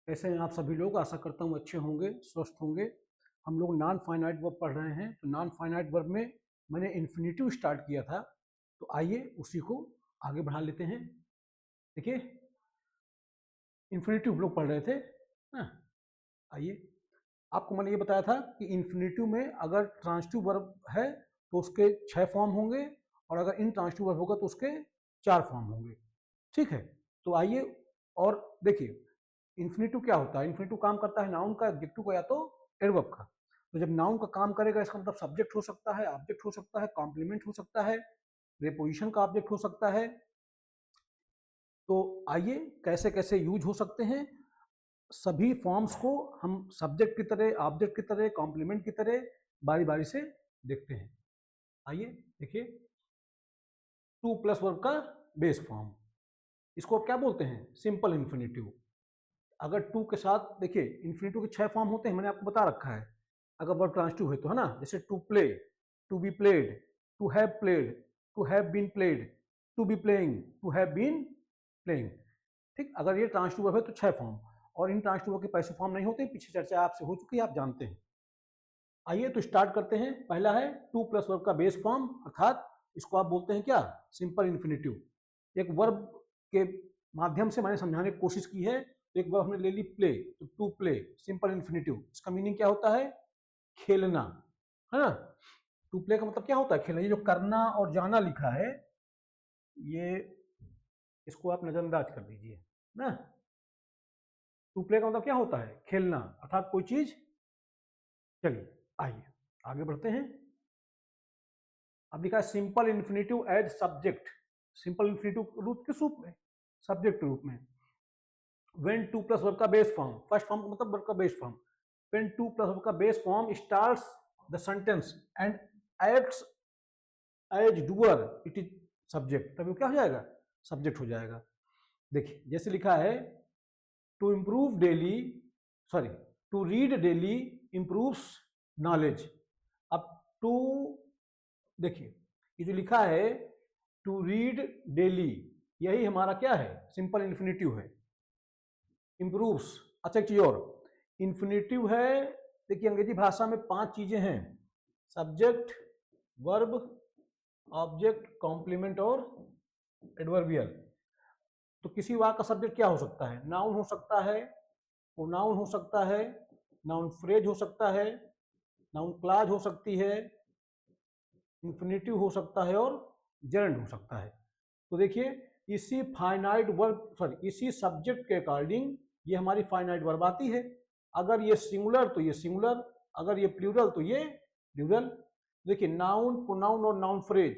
कैसे हैं आप सभी लोग। आशा करता हूँ अच्छे होंगे, स्वस्थ होंगे। हम लोग नॉन फाइनाइट वर्ब पढ़ रहे हैं। तो नॉन फाइनाइट वर्ब में मैंने इन्फिनिटिव स्टार्ट किया था, तो आइए उसी को आगे बढ़ा लेते हैं। देखिए, इन्फिनिटिव लोग पढ़ रहे थे ना। आइए, आपको मैंने ये बताया था कि इन्फिनिटिव में अगर ट्रांसिटिव वर्ब है तो उसके 6 फॉर्म होंगे, और अगर इनट्रांसिटिव वर्ब होगा तो उसके 4 फॉर्म होंगे। ठीक है, तो आइए और देखिए, इन्फिनिटिव क्या होता है। इन्फिनिटिव काम करता है नाउन का, एडजेक्टिव का या तो एडवर्ब का। तो जब नाउन का काम करेगा, इसका मतलब सब्जेक्ट हो सकता है, ऑब्जेक्ट हो सकता है, कॉम्प्लीमेंट हो सकता है, प्रीपोजिशन का ऑब्जेक्ट हो सकता है। तो आइए कैसे कैसे यूज हो सकते हैं। सभी फॉर्म्स को हम सब्जेक्ट की तरह, ऑब्जेक्ट की तरह, कॉम्प्लीमेंट की तरह बारी बारी से देखते हैं। आइए देखिए, टू प्लस वर्ब का बेस फॉर्म, इसको आप क्या बोलते हैं, सिंपल इन्फिनिटिव। अगर टू के साथ देखिए, इन्फिनिटिव के 6 फॉर्म होते हैं, मैंने आपको बता रखा है। अगर वर्ब ट्रांसिटिव है तो, है ना, जैसे to play, to be played, to have played, to have been played, to be playing, to have been playing. ठीक, अगर ये ट्रांसिटिव वर्ब है तो 6 फॉर्म, और इन ट्रांसिटिव वर्ब के पैसे फॉर्म नहीं होते, पीछे चर्चा आपसे हो चुकी है, आप जानते हैं। आइए तो स्टार्ट करते हैं। पहला है टू प्लस वर्ब का बेस फॉर्म, अर्थात इसको आप बोलते हैं क्या, सिंपल इन्फिनिटिव। एक वर्ब के माध्यम से मैंने समझाने की कोशिश की है। एक वर्ब हमने ले ली प्ले, तो टू प्ले, सिंपल इन्फिनिटिव। इसका मीनिंग क्या होता है, खेलना, है ना। टू प्ले का मतलब क्या होता है, खेलना। ये जो करना और जाना लिखा है, ये इसको आप नजरअंदाज कर दीजिए ना। टू प्ले का मतलब क्या होता है, खेलना, अर्थात कोई चीज। चलिए आइए आगे बढ़ते हैं। अब लिखा है simple infinitive as subject. Simple infinitive रूप किस रूप में, सब्जेक्ट रूप में। व्हेन टू प्लस वर्ब का बेस फॉर्म, फर्स्ट फॉर्म का मतलब वर्ब का base form. When to plus verb का base form starts the sentence and acts as doer, it is subject. तभी क्या हो जाएगा, सब्जेक्ट हो जाएगा। देखिए जैसे लिखा है, to improve daily, sorry, to read daily improves knowledge. अब टू, देखिए ये जो लिखा है टू रीड डेली, यही हमारा क्या है, सिंपल इन्फिनिटिव है। इम्प्रूव्स, अच्छा एक चीज और, इन्फिनिटिव है। देखिए अंग्रेजी भाषा में 5 चीजें हैं, सब्जेक्ट, वर्ब, ऑब्जेक्ट, कॉम्प्लीमेंट और एडवर्बियल। तो किसी वाक्य का सब्जेक्ट क्या हो सकता है, नाउन हो सकता है, प्रोनाउन हो सकता है, नाउन फ्रेज हो सकता है, नाउन क्लॉज हो सकती है, इन्फिनिटिव हो सकता है, और जेरेंड हो सकता है। तो देखिए इसी फाइनाइट वर्ब, सॉरी इसी सब्जेक्ट के अकॉर्डिंग ये हमारी फाइनाइट वर्ब आती है। अगर ये सिंगुलर तो ये सिंगुलर, अगर ये प्लूरल तो ये प्लूरल। देखिए नाउन, प्रोनाउन और नाउन फ्रेज,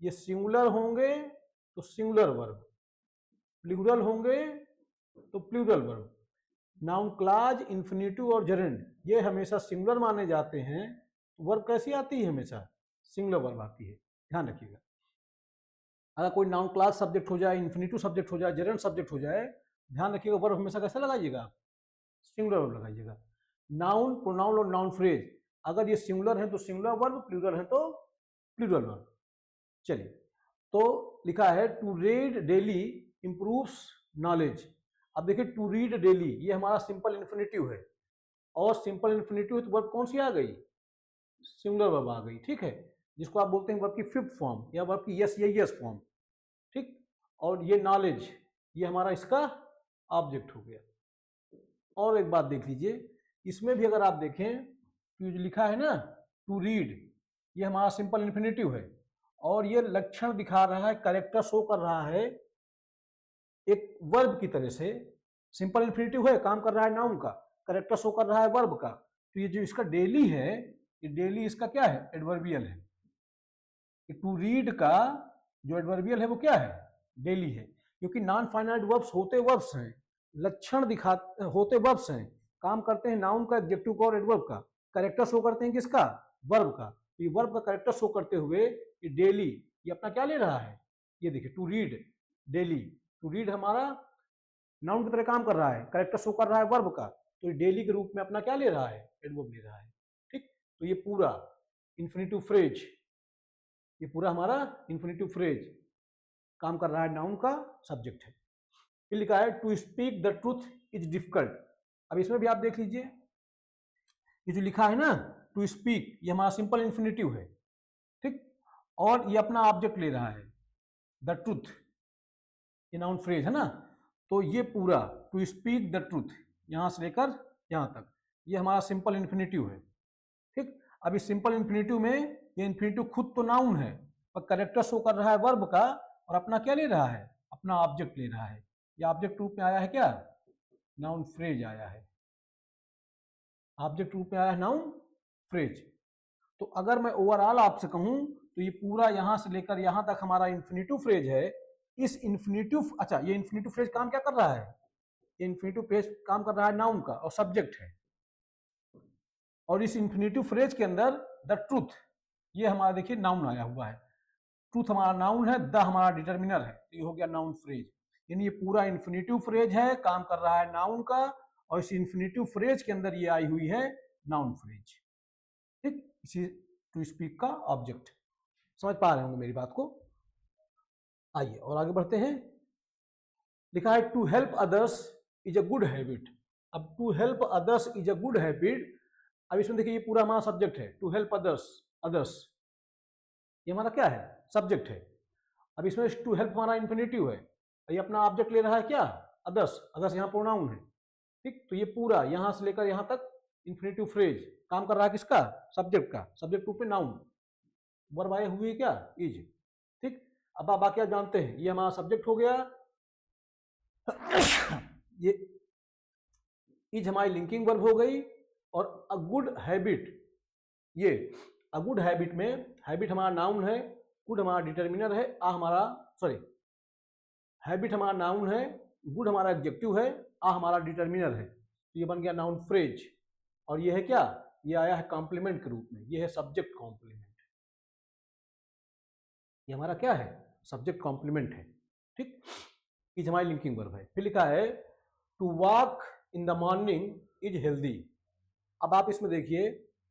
ये सिंगुलर होंगे तो सिंगुलर वर्ब, प्लूरल होंगे तो plural verb. Noun clause, infinitive और जेरेंड ये हमेशा सिंगुलर माने जाते हैं। वर्ब कैसी आती है, हमेशा सिंगुलर वर्ब आती है, ध्यान रखिएगा। अगर कोई नाउन क्लास सब्जेक्ट हो जाए, इन्फिनिटिव सब्जेक्ट हो जाए, जेरेंड सब्जेक्ट हो जाए, ध्यान रखिएगा वर्ब हमेशा कैसे लगाइएगा, सिंगुलर वर्ब लगाइएगा। नाउन, प्रोनाउन और नाउन फ्रेज, अगर ये सिंगुलर है तो सिंगुलर वर्ब, प्लूरल है तो प्लूरल वर्ब। चलिए, तो लिखा है to read daily improves knowledge. अब देखिए टू रीड डेली ये हमारा सिंपल इन्फिनिटिव है, और सिंपल इन्फिनिटिव है तो वर्ब कौन सी आ गई, सिंगुलर वर्ब आ गई। ठीक है, जिसको आप बोलते हैं वर्ब की फिफ्थ फॉर्म या वर्ब की यस या यस फॉर्म। ठीक, और ये नॉलेज ये हमारा इसका ऑब्जेक्ट हो गया। और एक बात देख लीजिए, इसमें भी अगर आप देखें तो जो लिखा है ना टू रीड, ये हमारा सिंपल इन्फिनिटिव है, और ये लक्षण दिखा रहा है, कैरेक्टर शो कर रहा है एक वर्ब की तरह से। सिंपल इन्फिनिटिव है, काम कर रहा है नाउन का, कैरेक्टर शो कर रहा है वर्ब का। तो ये जो इसका डेली है, ये डेली इसका क्या है, एडवर्बियल है। टू रीड का जो एडवर्बियल है वो क्या है, डेली है। क्योंकि नॉन फाइनाइट वर्ब्स होते वर्ब्स हैं, लक्षण दिखा होते वर्ब्स हैं, काम करते हैं नाउन का, एडजेक्टिव का और एडवर्ब का, कैरेक्टर शो करते हैं किसका, वर्ब का। तो ये वर्ब का कैरेक्टर शो करते हुए ये डेली, ये अपना क्या ले रहा है, ये देखिए to read daily. To read हमारा नाउन की तरह काम कर रहा है, कैरेक्टर शो कर रहा है वर्ब का, तो ये डेली के रूप में अपना क्या ले रहा है, एडवर्ब ले रहा है। ठीक, तो ये पूरा इन्फिनिटिव फ्रेज, ये पूरा हमारा इन्फिनिटिव फ्रेज काम कर रहा है, नाउन का सब्जेक्ट है। फिर लिखा है to speak the truth is difficult. अब इसमें भी आप देख लीजिए, ये जो लिखा है ना टू स्पीक, ये हमारा सिंपल इन्फिनेटिव है, ठीक, और ये अपना ऑब्जेक्ट ले रहा है द ट्रूथ, ये नाउन फ्रेज है ना, तो ये पूरा टू स्पीक द ट्रूथ यहां से लेकर यहां तक ये हमारा सिंपल इन्फिनेटिव है, ठीक। अब इस सिंपल इन्फिनेटिव में ये इन्फिनेटिव खुद तो नाउन है पर कैरेक्टर शो कर रहा है वर्ब का, और अपना क्या ले रहा है, अपना ऑब्जेक्ट ले रहा है। ये ऑब्जेक्ट रूप में आया है क्या, नाउन फ्रेज आया है, ऑब्जेक्ट रूप में आया है नाउन फ्रेज। तो अगर मैं ओवरऑल आपसे कहूं तो ये पूरा यहां से लेकर यहां तक हमारा इन्फिनेटिव फ्रेज है। इस इन्फिनेटिव, अच्छा ये इन्फिनेटिव फ्रेज काम क्या कर रहा है, ये इन्फिनेटिव फ्रेज काम कर रहा है नाउन का और सब्जेक्ट है, और इस इन्फिनेटिव फ्रेज के अंदर द ट्रूथ, ये हमारा देखिए नाउन आया हुआ है, ट्रूथ हमारा नाउन है, द हमारा डिटर्मिनर है, तो ये हो गया नाउन फ्रेज। यानी ये पूरा इन्फिनेटिव फ्रेज है, काम कर रहा है नाउन का, और इस इन्फिनेटिव फ्रेज के अंदर ये आई हुई है नाउन फ्रेज, ठीक। इसी टू स्पीक का ऑब्जेक्ट, समझ पा रहे होंगे मेरी बात को। आइए और आगे बढ़ते हैं। लिखा है to help others is a good habit. अब to help others is a good habit, अब इसमें देखिए ये पूरा हमारा सब्जेक्ट है, टू हेल्प अदर्स, अदर्स ये हमारा क्या है, सब्जेक्ट है। अब इसमें टू हेल्प हमारा इन्फिनेटिव है, ये अपना ऑब्जेक्ट ले रहा है क्या, अदर्स, अदर्स यहाँ प्रोनाउन है, ठीक। तो ये पूरा यहां से लेकर यहां तक इन्फिनेटिव फ्रेज काम कर रहा है किसका, सब्जेक्ट का, सब्जेक्ट रूप में नाउन, वर्ब आए हुए क्या, इज, ठीक। अब आप क्या जानते हैं, ये हमारा सब्जेक्ट हो गया, ये इज हमारी लिंकिंग वर्ब हो गई, और अ गुड हैबिट, ये अ गुड हैबिट में हैबिट हमारा नाउन है, गुड हमारा डिटर्मिनर है, आ हमारा सॉरी हैबिट हमारा नाउन है, गुड हमारा एडजेक्टिव है, आ हमारा डिटर्मिनर है, तो ये बन गया नाउन फ्रेज। और ये है क्या, ये आया है कॉम्प्लीमेंट के रूप में, ये है सब्जेक्ट कॉम्प्लीमेंट, ये हमारा क्या है, सब्जेक्ट कॉम्प्लीमेंट है, ठीक। इज हमारी लिंकिंग वर्ब है। फिर लिखा है to walk in the morning is healthy. अब आप इसमें देखिए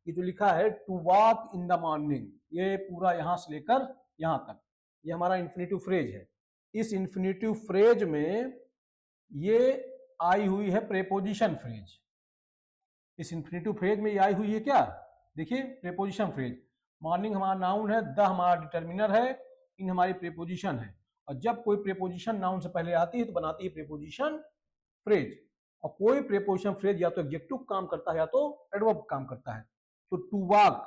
ये जो लिखा है to walk in the morning, ये पूरा यहां से लेकर यहां तक ये हमारा इन्फिनेटिव फ्रेज है। इस इन्फिनेटिव फ्रेज में ये आई हुई है प्रेपोजिशन फ्रेज, इस इन्फिनेटिव फ्रेज में ये आई हुई है क्या, देखिए प्रेपोजिशन फ्रेज, मॉर्निंग हमारा नाउन है, द हमारा डिटर्मिनर है, इन हमारी प्रेपोजिशन है, और जब कोई प्रेपोजिशन नाउन से पहले आती है तो बनाती है प्रेपोजिशन फ्रेज, और कोई प्रेपोजिशन फ्रेज या तो एडजेक्टिव काम करता है या तो एडवर्ब काम करता है। तो टू वॉक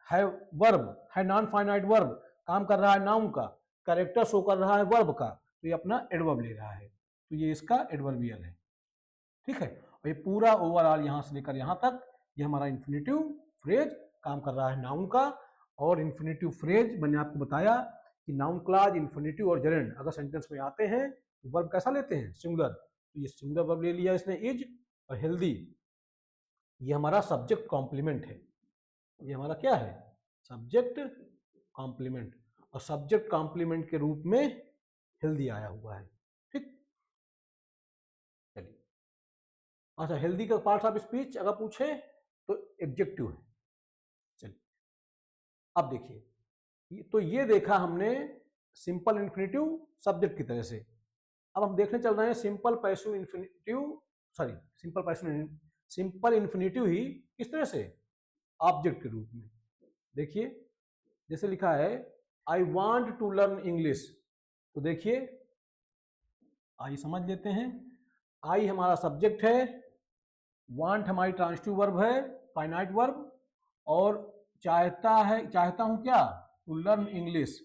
है वर्ब, है नॉन फाइनाइट वर्ब, काम कर रहा है नाउन का, कैरेक्टर शो कर रहा है वर्ब का, तो ये अपना एडवर्ब ले रहा है, तो ये इसका एडवर्बियल है, ठीक है। और ये पूरा ओवरऑल यहां से लेकर यहां तक ये हमारा इन्फिनेटिव फ्रेज काम कर रहा है नाउन का। और इन्फिनेटिव फ्रेज मैंने आपको बताया कि नाउन क्लॉज, इन्फिनेटिव और जेरेंड अगर सेंटेंस में आते हैं तो वर्ब कैसा लेते हैं, सिंगुलर, तो ये सिंगुलर वर्ब ले लिया इसने इज, और हेल्दी ये हमारा सब्जेक्ट कॉम्प्लीमेंट है, ये हमारा क्या है, सब्जेक्ट कॉम्प्लीमेंट, और सब्जेक्ट कॉम्प्लीमेंट के रूप में हेल्दी आया हुआ है, ठीक। चलिए, अच्छा हेल्दी का पार्ट्स ऑफ स्पीच अगर पूछे तो एडजेक्टिव है। चलिए अब देखिए, तो ये देखा हमने सिंपल इन्फिनेटिव सब्जेक्ट की तरह से। अब हम देखने चल रहे हैं simple passive infinitive, sorry simple infinitive ही किस तरह से, ऑब्जेक्ट के रूप में। देखिए जैसे लिखा है I want to learn English, तो देखिए आई समझ लेते हैं, आई हमारा सब्जेक्ट है, वांट हमारी ट्रांसिटिव वर्ब है, फाइनाइट वर्ब, और चाहता है, चाहता हूं क्या, टू लर्न इंग्लिश,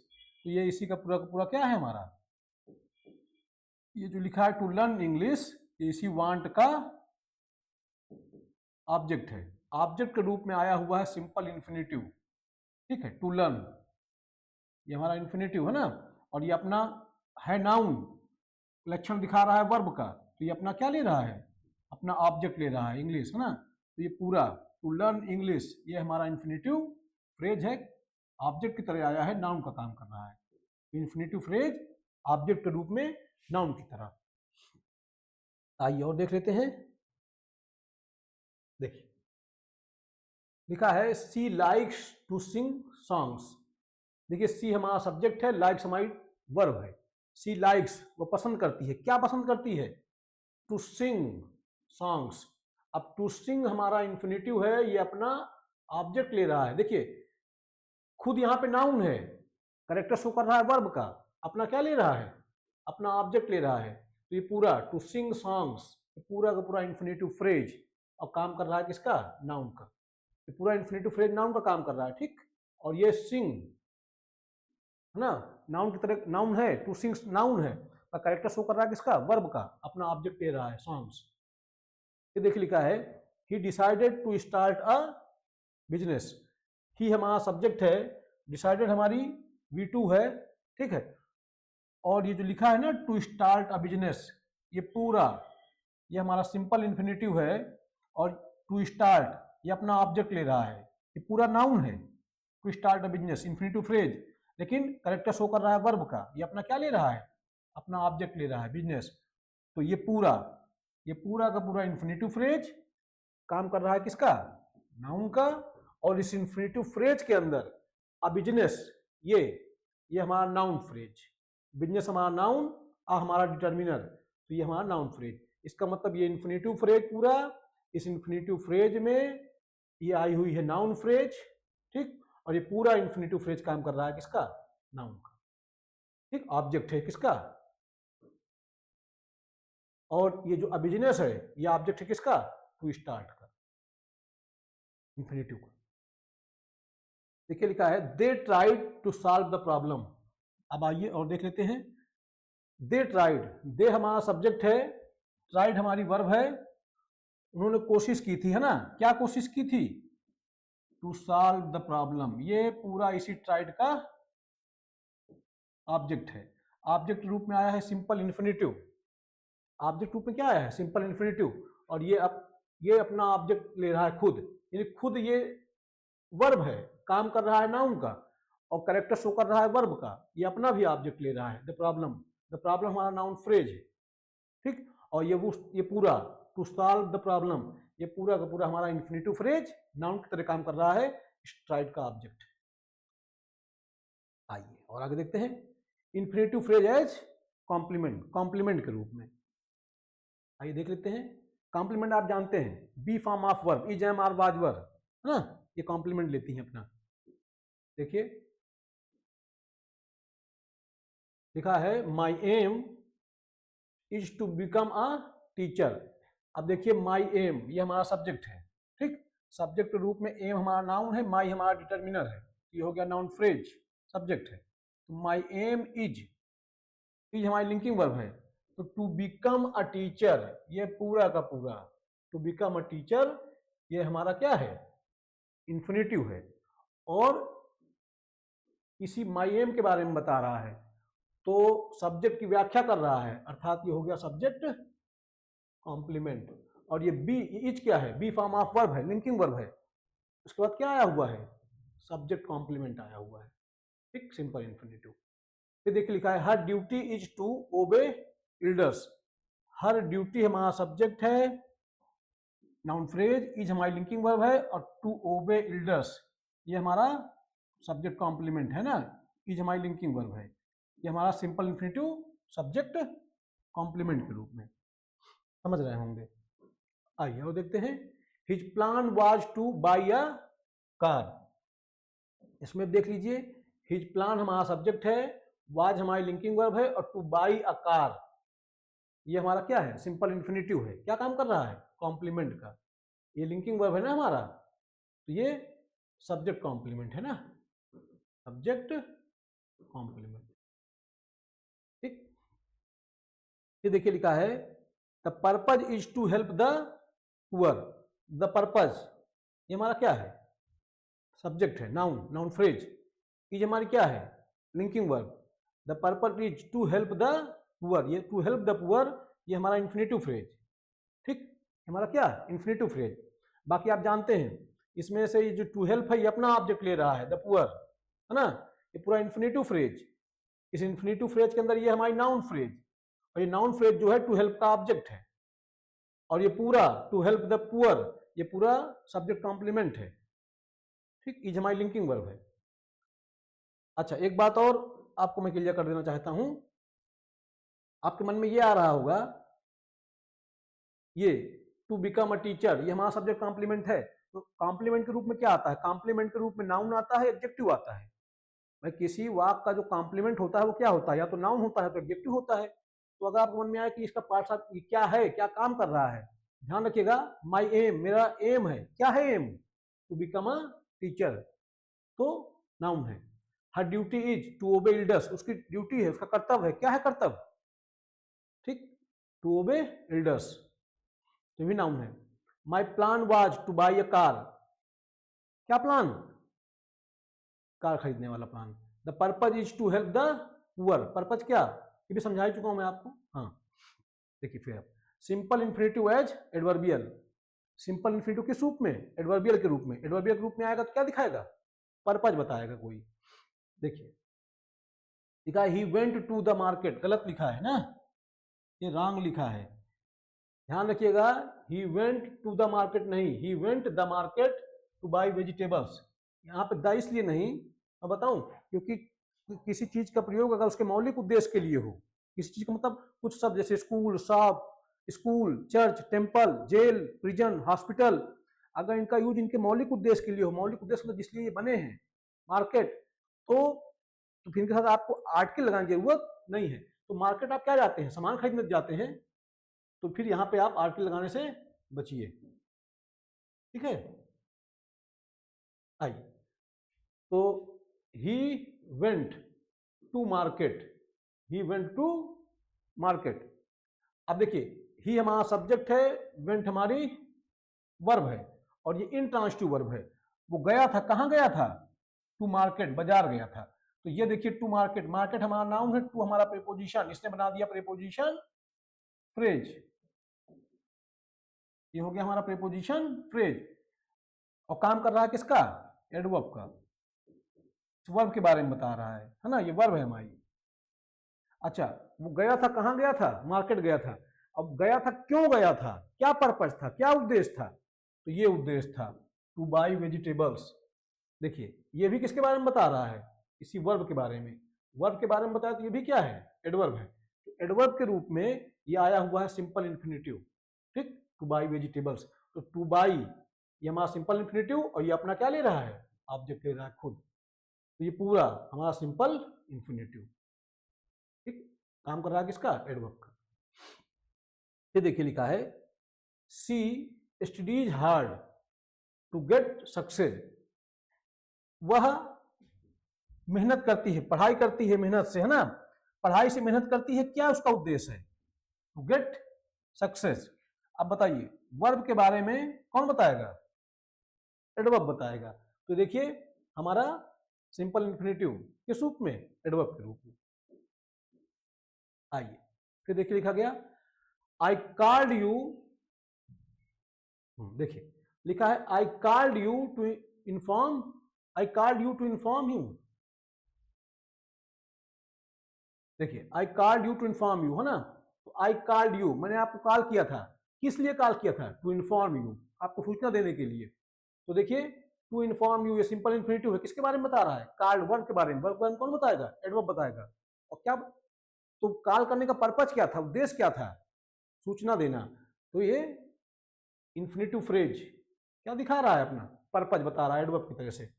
तो ये इसी का पूरा क्या है हमारा, ये जो लिखा है टू लर्न इंग्लिश, ये इसी वांट का ऑब्जेक्ट है, ऑब्जेक्ट के रूप में आया हुआ है सिंपल इन्फिनेटिव, ठीक है। टू लर्न ये हमारा इन्फिनेटिव है ना, और ये अपना है नाउन, लक्षण दिखा रहा है वर्ब का, तो ये अपना क्या ले रहा है, अपना ऑब्जेक्ट ले रहा है इंग्लिश, है ना। तो ये पूरा टू लर्न इंग्लिश ये हमारा इन्फिनेटिव फ्रेज है, ऑब्जेक्ट की तरह आया है, नाउन का काम कर रहा है, इन्फिनेटिव फ्रेज ऑब्जेक्ट के रूप में नाउन की तरह। आइए और देख लेते हैं, देखिए लिखा है सी लाइक्स टू सिंग सॉन्ग्स। देखिए सी हमारा सब्जेक्ट है, लाइक्स हमारी वर्ब है, सी लाइक्स वो पसंद करती है, क्या पसंद करती है, टू सिंग सॉन्ग्स। अब टू सिंग हमारा इन्फिनेटिव है, ये अपना ऑब्जेक्ट ले रहा है। देखिए खुद यहाँ पे नाउन है, करेक्टर शो कर रहा है वर्ब का, अपना क्या ले रहा है, अपना ऑब्जेक्ट ले रहा है। तो ये पूरा टू सिंग सॉन्ग्स, पूरा का पूरा इन्फिनेटिव फ्रेज और काम कर रहा है किसका, नाउन का। ये पूरा इन्फिनेटिव फ्रेज नाउन का काम कर रहा है, ठीक। और ये सिंग है ना, नाउन की तरह नाउन है, टू सिंग्स नाउन है, पर करेक्टर शो कर रहा है किसका, वर्ब का, अपना ऑब्जेक्ट ले रहा है सॉन्ग्स। ये देखिए लिखा है he decided to start a business. He हमारा सब्जेक्ट है, डिसाइडेड हमारी V2 है, ठीक है। और ये जो लिखा है ना टू स्टार्ट अ बिजनेस, ये पूरा ये हमारा सिंपल इन्फिनेटिव है, और टू स्टार्ट ये अपना ऑब्जेक्ट ले रहा है, ये पूरा नाउन है, to start a business infinitive phrase, लेकिन करेक्टर शो कर रहा है वर्ब का, ये अपना क्या ले रहा है, अपना ऑब्जेक्ट ले रहा है बिजनेस। तो ये पूरा का पूरा इन्फिनेटिव फ्रेज काम कर रहा है किसका, नाउन का। और इस इन्फिनेटिव फ्रेज के अंदर अ बिजनेस, ये हमारा नाउन फ्रेज, बिजनेस हमारा नाउन और हमारा डिटर्मिनर, तो ये हमारा नाउन फ्रेज। इसका मतलब ये इन्फिनेटिव फ्रेज पूरा, इस इन्फिनेटिव फ्रेज में ये आई हुई है नाउन फ्रेज, ठीक। और ये पूरा इन्फिनेटिव फ्रेज काम कर रहा है किसका, नाउन का, ठीक। ऑब्जेक्ट है किसका, और ये जो बिजनेस है ये ऑब्जेक्ट है किसका, टू स्टार्ट का, इन्फिनेटिव का। देखिए लिखा है they tried to solve the problem. अब आइए और देख लेते हैं। दे ट्राइड, दे हमारा सब्जेक्ट है, ट्राइड हमारी वर्ब है। उन्होंने कोशिश की थी, है ना, क्या कोशिश की थी, टू सॉल्व द प्रॉब्लम। ये पूरा इसी ट्राइड का ऑब्जेक्ट है। ऑब्जेक्ट रूप में आया है सिंपल इन्फिनेटिव, ऑब्जेक्ट रूप में क्या आया है, सिंपल इन्फिनेटिव। और ये अपना ऑब्जेक्ट ले रहा है खुद, यानी खुद ये वर्ब है, काम कर रहा है नाउन का, और करेक्टर शो कर रहा है वर्ब का, ये अपना भी ऑब्जेक्ट ले रहा है द प्रॉब्लम। द प्रॉब्लम हमारा नाउन फ्रेज है, ठीक। और ये पूरा टू सॉल्व द प्रॉब्लम, ये पूरा का पूरा हमारा इन्फिनेटिव फ्रेज नाउन की तरह काम कर रहा है, स्ट्राइड का ऑब्जेक्ट। आइए और आगे देखते हैं। Infinitive phrase as complement, complement के रूप में। आइए देख लेते हैं। कॉम्प्लीमेंट आप जानते हैं, be form of verb, is am are was were, है ना, ये कॉम्प्लीमेंट लेती हैं अपना। देखिए लिखा है my aim is to become a teacher. अब देखिए माई एम ये हमारा सब्जेक्ट है, ठीक। सब्जेक्ट के रूप में एम हमारा नाउन है, माई हमारा डिटर्मिनर है, ये हो गया नाउन फ्रेज, सब्जेक्ट है। तो माई एम इज हमारी लिंकिंग वर्ब है। तो टू बिकम अ टीचर, ये पूरा का पूरा टू बिकम अ टीचर, ये हमारा क्या है, इन्फिनेटिव है, और इसी माई एम के बारे में बता रहा है, तो सब्जेक्ट की व्याख्या कर रहा है, अर्थात ये हो गया सब्जेक्ट कॉम्प्लीमेंट। और ये बी इज क्या है, बी फॉर्म ऑफ वर्ब है, लिंकिंग वर्ब है। उसके बाद क्या आया हुआ है, सब्जेक्ट कॉम्प्लीमेंट आया हुआ है, ठीक, सिंपल इन्फिनेटिव। ये देखिए लिखा है her duty is to obey elders. Her duty हमारा सब्जेक्ट है, नाउन फ्रेज, इज हमारी लिंकिंग वर्ब है, और टू ओबे एल्डर्स ये हमारा सब्जेक्ट कॉम्प्लीमेंट है ना, इज हमारी लिंकिंग वर्ब है, ये हमारा सिंपल इन्फिनेटिव सब्जेक्ट कॉम्प्लीमेंट के रूप में, समझ रहे होंगे। आइए और देखते हैं। His plan was to buy a car. इसमें देख लीजिए, हिज प्लान हमारा सब्जेक्ट है, वाज हमारी लिंकिंग वर्ब है, और टू बाई अ कार ये हमारा क्या है, सिंपल इन्फिनेटिव है, क्या काम कर रहा है, कॉम्प्लीमेंट का। ये लिंकिंग वर्ब है ना हमारा, तो ये सब्जेक्ट कॉम्प्लीमेंट है ना, सब्जेक्ट कॉम्प्लीमेंट, ठीक। ये देखिए लिखा है the purpose is to help the poor. The purpose ये हमारा क्या है, सब्जेक्ट है, नाउन, नाउन फ्रेज। इज हमारी क्या है, linking verb. The purpose is to help the poor, ये टू हेल्प द पुअर ये हमारा इन्फिनेटिव फ्रेज, ठीक, हमारा क्या, इन्फिनेटिव फ्रेज। बाकी आप जानते हैं इसमें से ये जो टू हेल्प है ये अपना ऑब्जेक्ट ले रहा है द पुअर, है ना, ये पूरा इन्फिनेटिव फ्रेज। इस इन्फिनेटिव फ्रेज के अंदर ये हमारी नाउन फ्रेज, और ये नाउन फ्रेज जो है टू हेल्प का ऑब्जेक्ट है, और ये पूरा टू हेल्प द पुअर ये पूरा सब्जेक्ट कॉम्प्लीमेंट है, ठीक। इज हमारी लिंकिंग वर्ब है। अच्छा एक बात और आपको मैं क्लियर कर देना चाहता हूं। आपके मन में ये आ रहा होगा, ये टू बिकम अ टीचर, ये हमारा सब्जेक्ट कॉम्प्लीमेंट है। तो कॉम्प्लीमेंट के रूप में क्या आता है? कॉम्प्लीमेंट के रूप में नाउन आता है, एडजेक्टिव आता है। भाई किसी वाक्य का जो कॉम्प्लीमेंट होता है वो क्या होता है? या तो नाउन होता है तो एडजेक्टिव होता है। तो अगर आपको मन में आए कि इसका पार्ट साथ ये क्या है, क्या काम कर रहा है, ध्यान रखिएगा, माई एम, मेरा एम है। क्या है aim? To become a teacher, तो नाउन है। Her duty is to obey elders, उसकी ड्यूटी है, उसका कर्तव्य है। क्या है कर्तव्य? ठीक, टू ओबे एल्डर्स, तो भी नाउन है। My plan was to buy a car, क्या प्लान? कार खरीदने वाला plan. The purpose is to help the poor, purpose क्या? ये भी समझा चुका हूं मैं आपको। हाँ देखिए फिर simple infinitive as adverbial, simple infinitive किस रूप में? एडवर्बियल के रूप में। एडवर्बियल के रूप में आएगा तो क्या दिखाएगा? पर्पज बताएगा कोई। देखिए लिखा है he went to the market, गलत लिखा है ना, ये रॉन्ग लिखा है, ध्यान रखिएगा। He went to the market नहीं, he went the market to buy vegetables. यहाँ पे द इसलिए नहीं, मैं बताऊं, क्योंकि किसी चीज का प्रयोग अगर उसके मौलिक उद्देश्य के लिए हो, किसी चीज का मतलब कुछ शब्द जैसे school, shop, school, church, temple, jail, prison, hospital, अगर इनका यूज इनके मौलिक उद्देश्य के लिए हो, मौलिक उद्देश्य मतलब जिसलिए ये बने हैं, मार्केट, तो फिर इनके साथ आपको आर्टिकल लगाने की जरूरत नहीं है। तो मार्केट आप क्या जाते हैं? सामान खरीदने जाते हैं, तो फिर यहां पे आप आर्टिकल लगाने से बचिए, ठीक है। आइए, तो he went to market, he went to market. अब देखिए ही हमारा सब्जेक्ट है, वेंट हमारी वर्ब है, और ये इंट्रांसिटिव वर्ब है। वो गया था, कहां गया था? टू मार्केट, बाजार गया था। तो ये देखिए टू मार्केट, मार्केट हमारा नाउन है, टू हमारा प्रीपोजिशन, इसने बना दिया प्रीपोजिशन फ्रेज, ये हो गया हमारा प्रीपोजिशन फ्रेज। और काम कर रहा है किसका? एडवर्ब का, वर्ब के बारे में बता रहा है ना, ये वर्ब है हमारी। अच्छा, वो गया था, कहां गया था? मार्केट गया था। अब गया था, क्यों गया था? क्या पर्पज था, क्या उद्देश्य था? तो ये उद्देश्य था, टू बाई वेजिटेबल्स। देखिए ये भी किसके बारे में बता रहा है? इसी वर्ब के बारे में। वर्ब के बारे में बताया तो ये भी क्या है? एडवर्ब है। तो एडवर्ब के रूप में ये आया हुआ है सिंपल इन्फिनिटिव, ठीक, टू बाई वेजिटेबल्स। तो टू बाई ये हमारा सिंपल इन्फिनिटिव, और ये अपना क्या ले रहा है? ऑब्जेक्ट ले रहा है खुद। तो ये पूरा हमारा सिंपल इन्फिनिटिव, ठीक, काम कर रहा है किसका? एडवर्ब का। ये देखिए लिखा है she studies hard to get success, वह मेहनत करती है, पढ़ाई करती है मेहनत से, है ना, पढ़ाई से मेहनत करती है, क्या उसका उद्देश्य है? To get success. अब बताइए वर्ब के बारे में कौन बताएगा? एडवर्ब बताएगा। तो देखिए हमारा सिंपल इन्फिनिटिव किस रूप में? एडवर्ब के रूप में। आइए फिर देखिए लिखा गया आई कॉल्ड यू, देखिए लिखा है I called you to inform, I called you to inform you. देखिए I called you to inform you, है ना, तो आई कॉल्ड यू, मैंने आपको कॉल किया था, किस लिए कॉल किया था? टू इन्फॉर्म यू, आपको सूचना देने के लिए। तो देखिए टू इन्फॉर्म यू ये सिंपल इन्फिनिटिव है, किसके बारे में बता रहा है? कॉल्ड, वर्ब के बारे में। वर्ब कौन बताएगा? एडवर्ब बताएगा। और क्या, तो कॉल करने का पर्पज क्या था, उद्देश्य क्या था? सूचना देना। तो ये इन्फिनिटिव फ्रेज क्या दिखा रहा है? अपना पर्पज बता रहा है एडवर्ब की तरह से।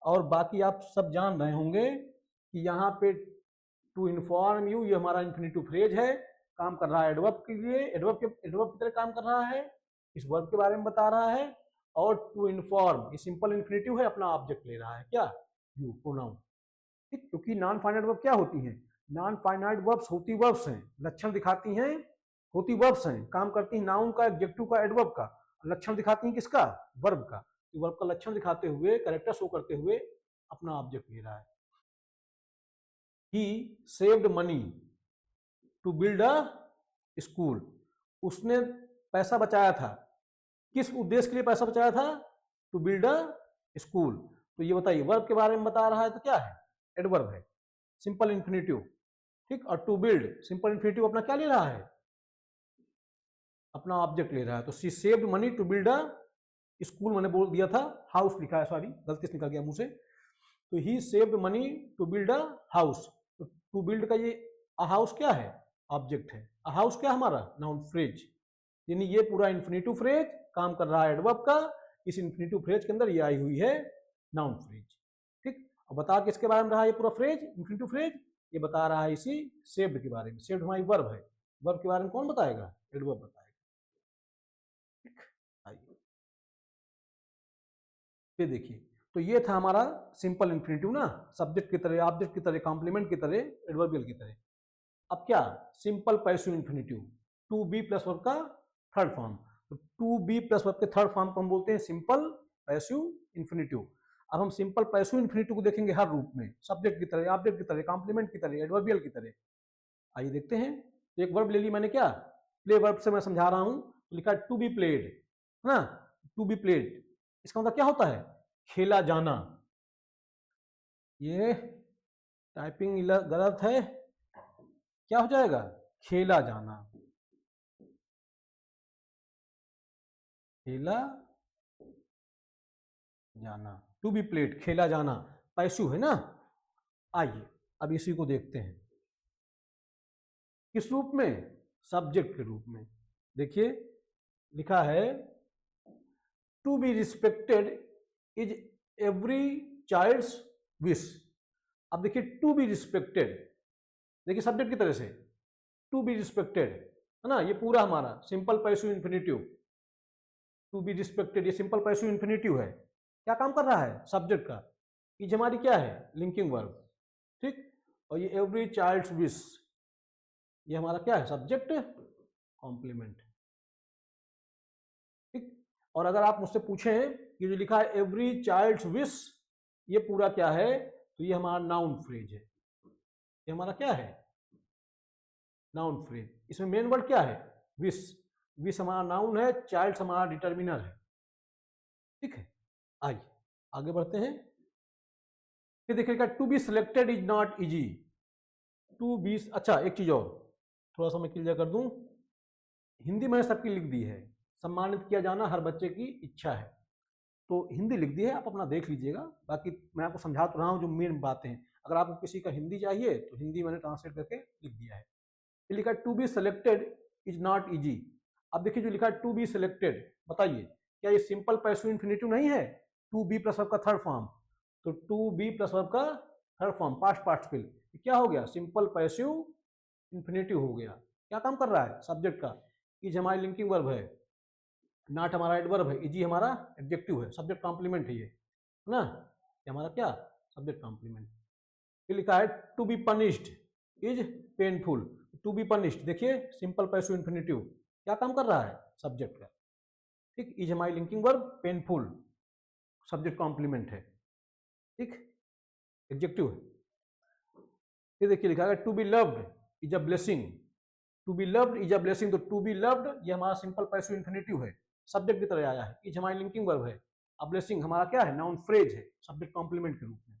और बाकी आप सब जान रहे होंगे कि यहाँ पे टू इन्फॉर्म यू ये हमारा इन्फिनिटिव फ्रेज है, काम कर रहा है एडवर्ब के लिए, एडवर्ब की तरह काम कर रहा है, इस वर्ब के बारे में बता रहा है। और टू इन्फॉर्म ये सिंपल इन्फिनिटिव है, अपना ऑब्जेक्ट ले रहा है, क्या? यू, प्रोनाउन, ठीक। क्योंकि नॉन फाइनाइट वर्ब क्या होती हैं? नॉन फाइनाइट वर्ब्स होती वर्ब्स हैं, लक्षण दिखाती हैं, होती वर्ब्स हैं, काम करती हैं नाउन का, एडजेक्टिव का, एडवर्ब का, लक्षण दिखाती हैं किसका? वर्ब का। वर्ब का लक्षण दिखाते हुए, कैरेक्टर शो करते हुए अपना ऑब्जेक्ट ले रहा है। He saved money to build a school, उसने पैसा बचाया था, किस उद्देश्य के लिए पैसा बचाया था? To build a school. तो ये बताइए वर्ब के बारे में बता रहा है तो क्या है? एडवर्ब है, सिंपल इन्फिनिटिव, ठीक। और टू बिल्ड सिंपल इन्फिनिटिव अपना क्या ले रहा है? अपना ऑब्जेक्ट ले रहा है। तो she saved money to build a school, मैंने बोल दिया था हाउस लिखा है, सॉरी गलती से निकल गया मुंह से। तो he saved money to build a house. तो टू बिल्ड का ये हाउस क्या है? ऑब्जेक्ट है। हाउस क्या हमारा? Noun phrase. यानी ये पूरा इन्फिनेटिव फ्रेज काम कर रहा है एडवर्ब का, इस इन्फिनेटिव फ्रेज के अंदर ये आई हुई है नाउन फ्रेज। ठीक, और बता किसके बारे में रहा ये पूरा फ्रेज, इन्फिनेटिव फ्रेज, ये बता रहा है इसी सेव्ड के बारे में। सेव्ड हमारी वर्ब है, वर्ब के बारे में कौन बताएगा, एडवर्ब बताएगा। ठीक, आइए ये देखिए, तो ये था हमारा सिंपल इन्फिनेटिव ना, सब्जेक्ट की तरह, ऑब्जेक्ट की तरह, कॉम्प्लीमेंट की तरह, एडवर्बियल की तरह। अब क्या, simple passive infinitive, to be plus verb का थर्ड फॉर्म। तो टू बी प्लस वर्ब के थर्ड फॉर्म को हम बोलते हैं सिंपल पैसिव इन्फिनेटिव। अब हम सिंपल पैसिव इन्फिनेटिव को देखेंगे हर रूप में, सब्जेक्ट की तरह, ऑब्जेक्ट की तरह, कॉम्प्लीमेंट की तरह, एडवर्बियल की तरह। आइए देखते हैं। तो एक वर्ब ले ली मैंने, क्या, प्ले वर्ब से मैं समझा रहा हूं, तो लिखा टू बी प्लेड, है ना, टू बी प्लेड, इसका मतलब क्या होता है, खेला जाना। ये टाइपिंग गलत है, क्या हो जाएगा, खेला जाना, खेला जाना, टू बी प्लेड, खेला जाना, पैसिव है ना। आइए अब इसी को देखते हैं किस रूप में, सब्जेक्ट के रूप में। देखिए लिखा है to be respected is every child's wish. अब देखिए टू बी रिस्पेक्टेड, देखिए सब्जेक्ट की तरह से टू बी रिस्पेक्टेड, है ना, ये पूरा हमारा simple passive infinitive, to be respected ये सिंपल पैसिव इन्फिनेटिव है। क्या काम कर रहा है, सब्जेक्ट का, इज हमारी क्या है, लिंकिंग वर्ब। ठीक, और ये एवरी चाइल्ड्स विश, ये हमारा क्या है, सब्जेक्ट कॉम्प्लीमेंट। ठीक, और अगर आप मुझसे पूछें कि जो लिखा है एवरी चाइल्ड्स विश, ये पूरा क्या है, तो ये हमारा नाउन फ्रेज है, ये हमारा क्या है, नाउन फ्रेज। इसमें मेन वर्ड क्या है, विश, विश हमारा नाउन है, चाइल्ड्स हमारा डिटर्मिनर है। ठीक है, आइए आगे बढ़ते हैं। फिर देखिएगा to be selected is not easy, to be, अच्छा एक चीज और थोड़ा सा मैं क्लियर कर दूं, हिंदी मैंने सबकी लिख दी है, सम्मानित किया जाना हर बच्चे की इच्छा है, तो हिंदी लिख दी है, आप अपना देख लीजिएगा, बाकी मैं आपको समझा तो रहा हूँ जो मेन बातें हैं। अगर आपको किसी का हिंदी चाहिए तो हिंदी मैंने ट्रांसलेट करके लिख दिया है। लिखा है to be selected is not easy. अब देखिए जो लिखा है टू बी सिलेक्टेड, बताइए क्या ये सिंपल पैसिव इन्फिनेटिव नहीं है, टू बी प्लस वर्ब का थर्ड फॉर्म, तो टू बी प्लस वर्ब का थर्ड फॉर्म पास्ट पार्टिसिपल, क्या हो गया, सिंपल पैसिव इन्फिनेटिव हो गया। क्या काम कर रहा है, सब्जेक्ट का, इज हमारी लिंकिंग वर्ब है, नॉट हमारा एडवर्ब है, इजी हमारा एडजेक्टिव है, सब्जेक्ट कॉम्प्लीमेंट है ये, है ना, ये हमारा क्या, सब्जेक्ट कॉम्प्लीमेंट। फिर लिखा है to be punished is painful, to be punished, देखिए सिंपल पैसिव इन्फिनेटिव, क्या काम कर रहा है, सब्जेक्ट का। ठीक, इज हमारी linking verb, painful subject complement है। ठीक, एडजेक्टिव है। फिर देखिए लिखा है to be loved is a blessing, to be loved is a blessing, तो टू बी लव्ड ये हमारा सिंपल पैसिव इन्फिनेटिव है, सब्जेक्ट की तरह आया है, इज हमारी लिंकिंग वर्ब है, अब ब्लेसिंग हमारा क्या है, नाउन फ्रेज है, सब्जेक्ट कॉम्प्लीमेंट के रूप में।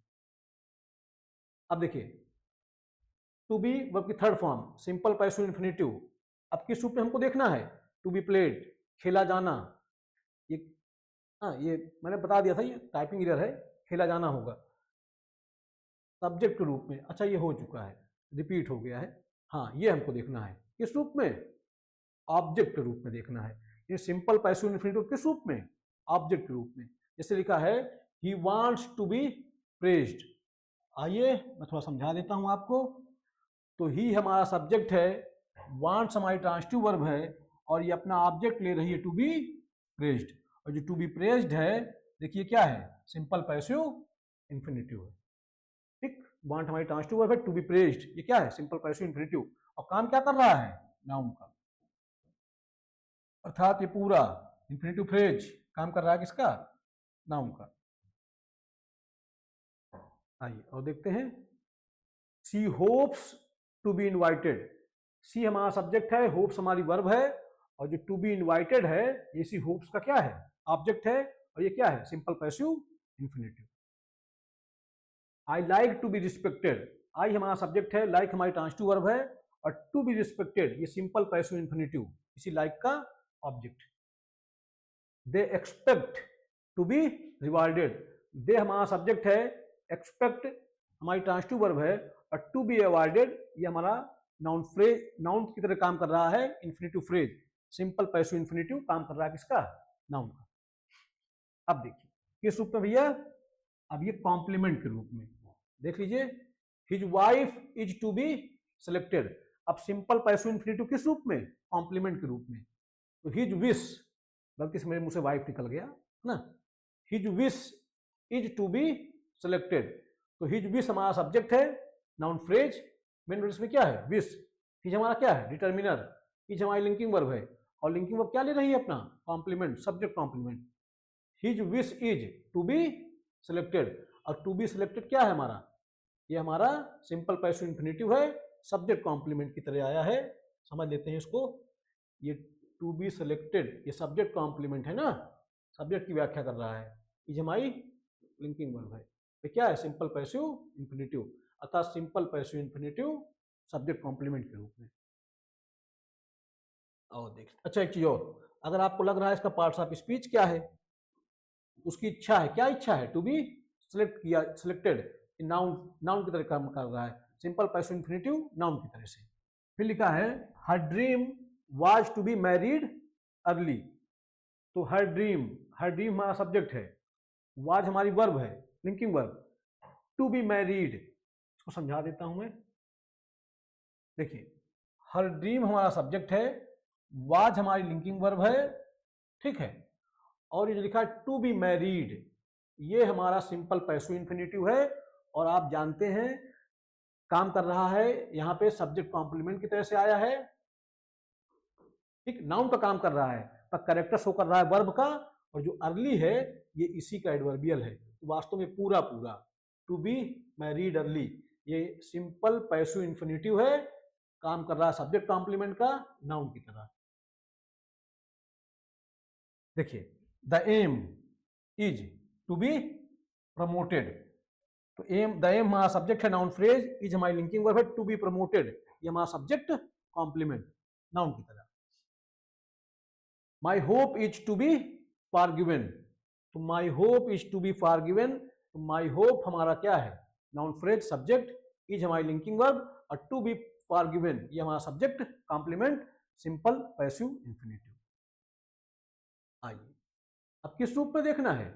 अब देखिए टू बी वर्ब की third form, simple passive infinitive, अब किस रूप में हमको देखना है, टू बी प्लेड, खेला जाना, ये हाँ ये मैंने बता दिया था, ये टाइपिंग एरर है, खेला जाना होगा सब्जेक्ट के रूप में। अच्छा ये हो चुका है, रिपीट हो गया है, हाँ ये हमको देखना है किस रूप में, ऑब्जेक्ट के रूप में देखना है। ये सिंपल पैसिव इन्फिनेटिव किस रूप में, ऑब्जेक्ट के रूप में। जैसे लिखा है he wants to be praised, आइए मैं थोड़ा समझा देता हूं आपको। तो ही हमारा सब्जेक्ट है, वांट्स हमारी ट्रांसिटिव वर्ब है, और ये अपना ऑब्जेक्ट ले रही है टू बी प्रेज्ड, और जो टू बी प्रेज्ड है देखिए क्या है, सिंपल पैसिव इन्फिनेटिव है। ठीक, वांट हमारी ट्रांसिटिव वर्ब है, टू बी प्रेज्ड ये क्या है, सिंपल पैसिव इन्फिनेटिव, और काम क्या कर रहा है, नाउन का, अर्थात ये पूरा इन्फिनेटिव फ्रेज काम कर रहा है किसका, नाउन का। आइए और देखते हैं, सी होप्स टू बी इनवाइटेड, सी हमारा सब्जेक्ट है, होप्स हमारी वर्ब है, और जो टू बी इनवाइटेड है ये सी होप्स का क्या है, ऑब्जेक्ट है, और ये क्या है, simple passive infinitive. I like to be respected, I हमारा सब्जेक्ट है, लाइक हमारी ट्रांसिटिव वर्ब है, और टू बी रिस्पेक्टेड ये सिंपल पैसिव इन्फिनेटिव, इसी लाइक का object. They expect to be rewarded, they हमारा सब्जेक्ट है, एक्सपेक्ट हमारी ट्रांसिटिव वर्ब है, और टू बी अवॉर्डेड ये हमारा नाउन फ्रेज, नाउन की तरह काम कर रहा है, infinitive phrase, simple passive infinitive काम कर रहा है किसका, नाउन का। अब देखिए किस रूप में भैया, अब ये कॉम्प्लीमेंट के रूप में देख लीजिए, his wife is to be selected. अब सिंपल पैसिव इंफिनिटिव किस रूप में, कॉम्प्लीमेंट के रूप में। तो हिज विश, गलती से मेरे मुंह से वाइफ निकल गया ना, his wish is to be selected. तो हिज विश हमारा सब्जेक्ट है, नाउन फ्रेज, मेन वर्ड में क्या है, विश। हिज हमारा क्या है, डिटर्मिनर। हिज हमारी लिंकिंग वर्ब है, और लिंकिंग वर्ब क्या ले रही है अपना, complement, subject complement. His wish is to be selected, और टू बी सिलेक्टेड क्या है हमारा, ये हमारा सिंपल पैसिव इंफिनिटिव है, सब्जेक्ट कॉम्प्लीमेंट की तरह आया है, समझ लेते हैं इसको। ये टू बी सिलेक्टेड ये सब्जेक्ट कॉम्प्लीमेंट है ना, सब्जेक्ट की व्याख्या कर रहा है, इज हमारी लिंकिंग वर्ब है। तो क्या है, सिंपल पैसिव इंफिनिटिव, अर्थात simple passive infinitive subject complement के रूप में। और देख, अच्छा एक चीज और, अगर आपको लग रहा है इसका पार्ट्स ऑफ स्पीच क्या है, उसकी इच्छा है, क्या इच्छा है, टू बी सिलेक्ट किया, सिलेक्टेड, नाउन, नाउन की तरह काम कर रहा है, सिंपल पैसिव इंफिनिटिव नाउन की तरह से। फिर लिखा है her dream was to be married early. तो हर ड्रीम हमारा सब्जेक्ट है, वाज हमारी वर्ब है, linking verb, to be married, इसको समझा देता हूं मैं। देखिए हर ड्रीम हमारा सब्जेक्ट है, वाज हमारी लिंकिंग वर्ब है, ठीक है, और ये जो लिखा है टू बी मैरिड, ये हमारा सिंपल पैसिव इंफिनिटिव है, और आप जानते हैं काम कर रहा है यहां पे सब्जेक्ट कॉम्प्लीमेंट की तरह से आया है, ठीक, नाउन का काम कर रहा है, पर कैरेक्टर शो कर रहा है वर्ब का, और जो अर्ली है ये इसी का एडवर्बियल है। तो वास्तव में पूरा पूरा टू बी मैरिड अर्ली ये सिंपल पैसिव इंफिनिटिव है, काम कर रहा है सब्जेक्ट कॉम्प्लीमेंट का, नाउन की तरह। देखिए the aim is to be promoted. तो एम, द एम हमारा सब्जेक्ट है, नाउन फ्रेज, इज हमारी लिंकिंग वर्ब है, टू बी प्रमोटेड ये हमारा सब्जेक्ट कॉम्प्लीमेंट नाउन की तरह। My hope is to be forgiven. तो my hope is to be forgiven, तो माई होप हमारा क्या है, नाउन फ्रेज, सब्जेक्ट, इज हमारी लिंकिंग वर्ब, और टू बी फॉरगिवन ये हमारा subject complement simple passive infinitive. आइए अब किस रूप में देखना है,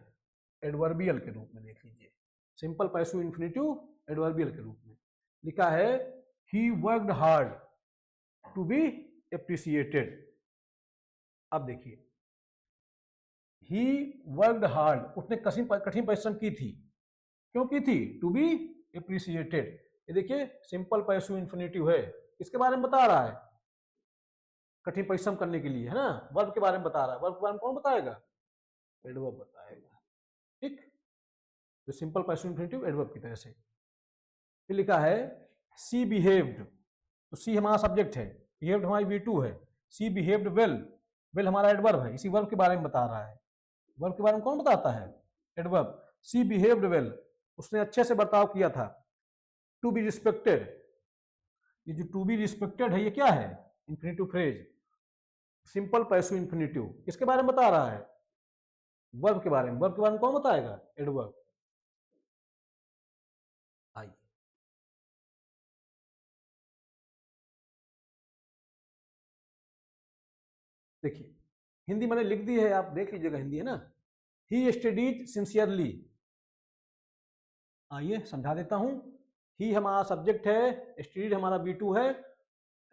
एडवर्बियल के रूप में देख लीजिए, सिंपल पैसिव इंफिनिटिव एडवर्बियल के रूप में। लिखा है he worked hard to be appreciated. अब देखिए ही वर्कड हार्ड, उसने कठिन परिश्रम की थी, क्यों की थी, टू बी एप्रिसिएटेड। ये देखिए सिंपल पैसिव इंफिनिटिव है, किसके बारे में बता रहा है, कठिन परिश्रम करने के लिए, है ना, वर्ब के बारे में बता रहा है। वर्ब के बारे में कौन बताएगा, एडवर्ब बताएगा, ठीक, तो सिंपल पैसिव इंफिनिटिव एडवर्ब की तरह से। फिर लिखा है सी बिहेव्ड, तो सी हमारा सब्जेक्ट है, बिहेव्ड हमारी V2 है, सी बिहेव्ड वेल, वेल हमारा एडवर्ब है, इसी वर्ब के बारे में बता रहा है। वर्ब के बारे में कौन बताता है, एडवर्ब। सी बिहेव्ड वेल, उसने अच्छे से बर्ताव किया था। टू बी रिस्पेक्टेड, ये जो टू बी रिस्पेक्टेड है ये क्या है, infinitive phrase, simple passive infinitive, किसके बारे में बता रहा है, वर्ब के बारे में। वर्ब के बारे में कौन बताएगा, एडवर्ब। आइए देखिए हिंदी मैंने लिख दी है, आप देख लीजिएगा, हिंदी है ना। ही स्टडीज सिंसियरली, आइए समझा देता हूं। ही हमारा सब्जेक्ट है, स्टडीज हमारा V2 है,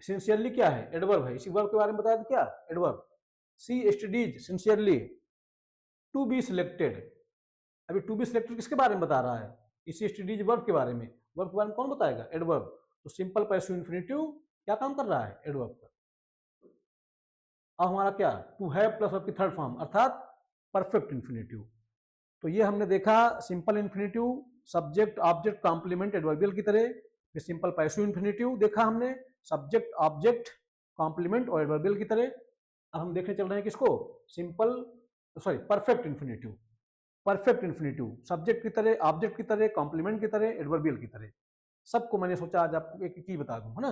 सिंसियरली क्या है, एडवर्ब है, इसी वर्ब के बारे में बताया था क्या, adverb. She studies sincerely to be selected, अभी टू बी सिलेक्टेड किसके बारे में बता रहा है, इसी स्टडीज वर्ब के बारे में। वर्ब के बारे में कौन बताएगा, एडवर्ब। तो सिंपल पैसिव इंफिनिटिव क्या काम कर रहा है, एडवर्ब का। अब हमारा क्या, टू हैव प्लस वर्ब की थर्ड फॉर्म, अर्थात परफेक्ट इंफिनिटिव। तो ये हमने देखा simple infinitive, subject object complement adverbial की तरह। फिर सिंपल पैसिव इंफिनिटिव देखा हमने, सब्जेक्ट ऑब्जेक्ट कॉम्प्लीमेंट और एडवर्बियल की तरह। अब हम देखने चल रहे हैं किसको, simple sorry perfect infinitive. Perfect infinitive subject की तरह, ऑब्जेक्ट की तरह, कॉम्प्लीमेंट की तरह, एडवर्बियल की तरह। सबको मैंने सोचा आज आपको एक ही बता दूं, है ना।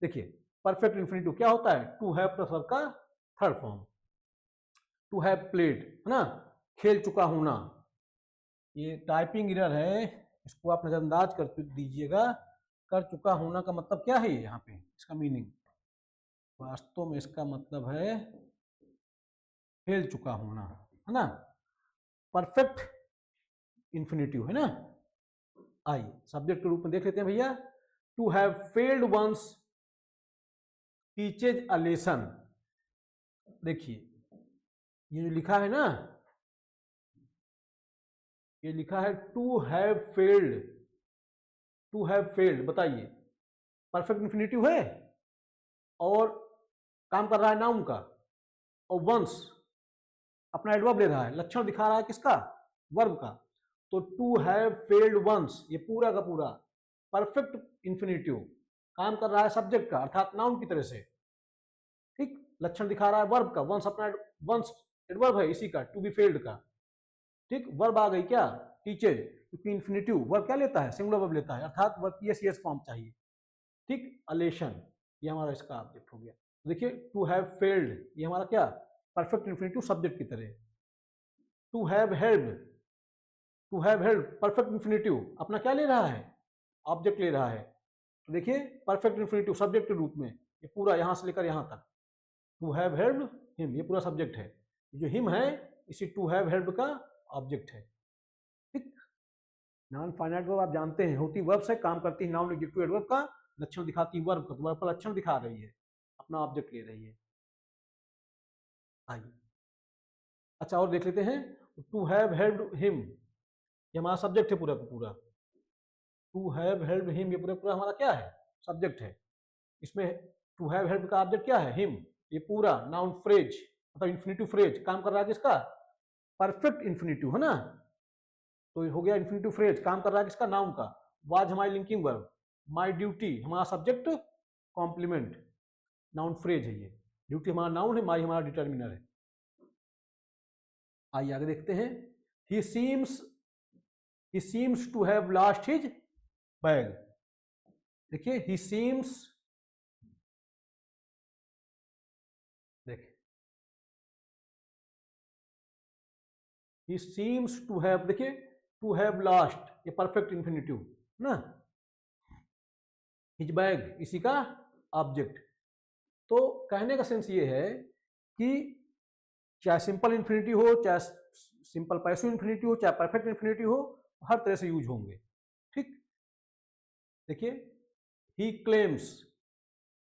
देखिए परफेक्ट इंफिनिटिव क्या होता है, टू हैव प्लस वर्ब का third form. To have played, है ना, खेल चुका होना। ये टाइपिंग एरर है, इसको आप नजरअंदाज कर दीजिएगा। कर चुका होना का मतलब क्या है, यहाँ पे इसका मीनिंग वास्तव में इसका मतलब है फैल चुका होना, है ना। परफेक्ट इंफिनिटिव है ना। आइए सब्जेक्ट के रूप में देख लेते हैं भैया। To have failed once teaches a lesson. देखिए ये जो लिखा है ना, ये लिखा है to have failed. To have failed, बताइए परफेक्ट इंफिनिटिव है और काम कर रहा है नाउन का, और वंस अपना एडवर्ब ले रहा है, लक्षण दिखा रहा है किसका, वर्ब का। तो टू हैव फेल्ड वंस ये पूरा का पूरा परफेक्ट इंफिनिटिव काम कर रहा है सब्जेक्ट का अर्थात नाउन की तरह से, ठीक। लक्षण दिखा रहा है वर्ब का, वंस अपना वंस एडवर्ब है इसी का, टू बी फेल्ड का, ठीक। वर्ब आ गई क्या, टीचर, क्योंकि इंफिनिटिव वर्ब क्या लेता है, सिंगुलर वर्ब लेता है, अर्थात वर्ब की यस फॉर्म चाहिए, ठीक। अलेशन ये हमारा इसका ऑब्जेक्ट हो गया। देखिए टू हैव फेल्ड ये हमारा क्या, परफेक्ट इंफिनिटिव सब्जेक्ट की तरह। To have held, to have held perfect infinitive अपना क्या ले रहा है, ऑब्जेक्ट ले रहा है। तो देखिए परफेक्ट इंफिनिटिव सब्जेक्ट के रूप में ये पूरा यहां से लेकर यहां तक, टू हैव हेल्ड हिम ये पूरा सब्जेक्ट है, जो हिम है इसी टू हैव हेल्ड का ऑब्जेक्ट है, ठीक। नॉन फाइनाइट वर्ब आप जानते हैं होती वर्ब से, काम करती है नाउन एडजेक्टिव एडवर्ब का, लक्षण दिखाती है वर्ब का, वर्ब का लक्षण दिखा रही है, अपना ऑब्जेक्ट ले रही है। आइए अच्छा और देख लेते हैं। टू हैव हेल्ड हिम ये हमारा सब्जेक्ट है पूरा का पूरा। टू हैव हेल्ड हिम ये पूरा पूरा हमारा क्या है, सब्जेक्ट है। इसमें टू हैव हेल्ड का ऑब्जेक्ट क्या है, हिम। ये पूरा नाउन फ्रेज मतलब इन्फिनिटिव फ्रेज काम कर रहा है किसका, परफेक्ट इन्फिनिटिव है ना। तो ये हो गया इन्फिनिटिव फ्रेज काम कर रहा है किसका, नाउन का। वाज हमारी लिंकिंग वर्ब, माई ड्यूटी हमारा सब्जेक्ट, कॉम्प्लीमेंट नाउन फ्रेज है ये। ड्यूटी हमारा नाउन है, माई हमारा डिटर्मिनर है। आइए आगे देखते हैं। He seems to have lost his bag. देखिए ही सीम्स, देखिए ही सीम्स टू हैव, देखिए टू हैव लॉस्ट ये परफेक्ट इंफिनिटिव ना, हिज बैग इसी का ऑब्जेक्ट। तो कहने का सेंस ये है कि चाहे सिंपल इन्फिनिटी हो, चाहे सिंपल पैसिव इन्फिनिटी हो, चाहे परफेक्ट इन्फिनिटी हो, हर तरह से यूज होंगे, ठीक। देखिए ही क्लेम्स,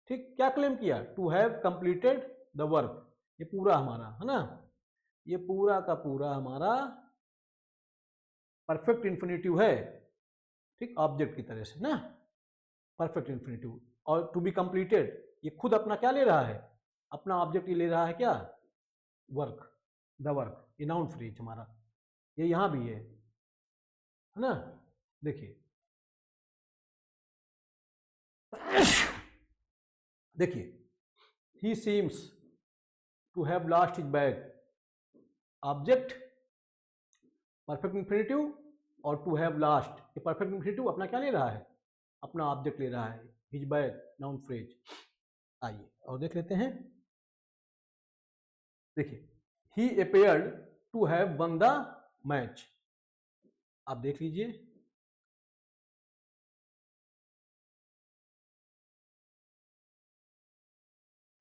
ठीक, क्या क्लेम किया, to have completed the work. ये पूरा हमारा है ना, ये पूरा का पूरा हमारा परफेक्ट इन्फिनिटिव है, ठीक, ऑब्जेक्ट की तरह से ना, परफेक्ट इन्फिनिटिव। और टू बी कंप्लीटेड ये खुद अपना क्या ले रहा है, अपना ऑब्जेक्ट ले रहा है क्या, वर्क, द वर्क, ये नाउन फ्रेज हमारा, ये यहां भी है ना। देखिए देखिए he seems to have lost his bag, object perfect infinitive, और टू हैव लॉस्ट ये परफेक्ट इन्फिनिटिव अपना क्या ले रहा है, अपना ऑब्जेक्ट ले रहा है, हिज बैग नाउन फ्रेज। आइए और देख लेते हैं। देखिए he appeared to have won the match, आप देख लीजिए।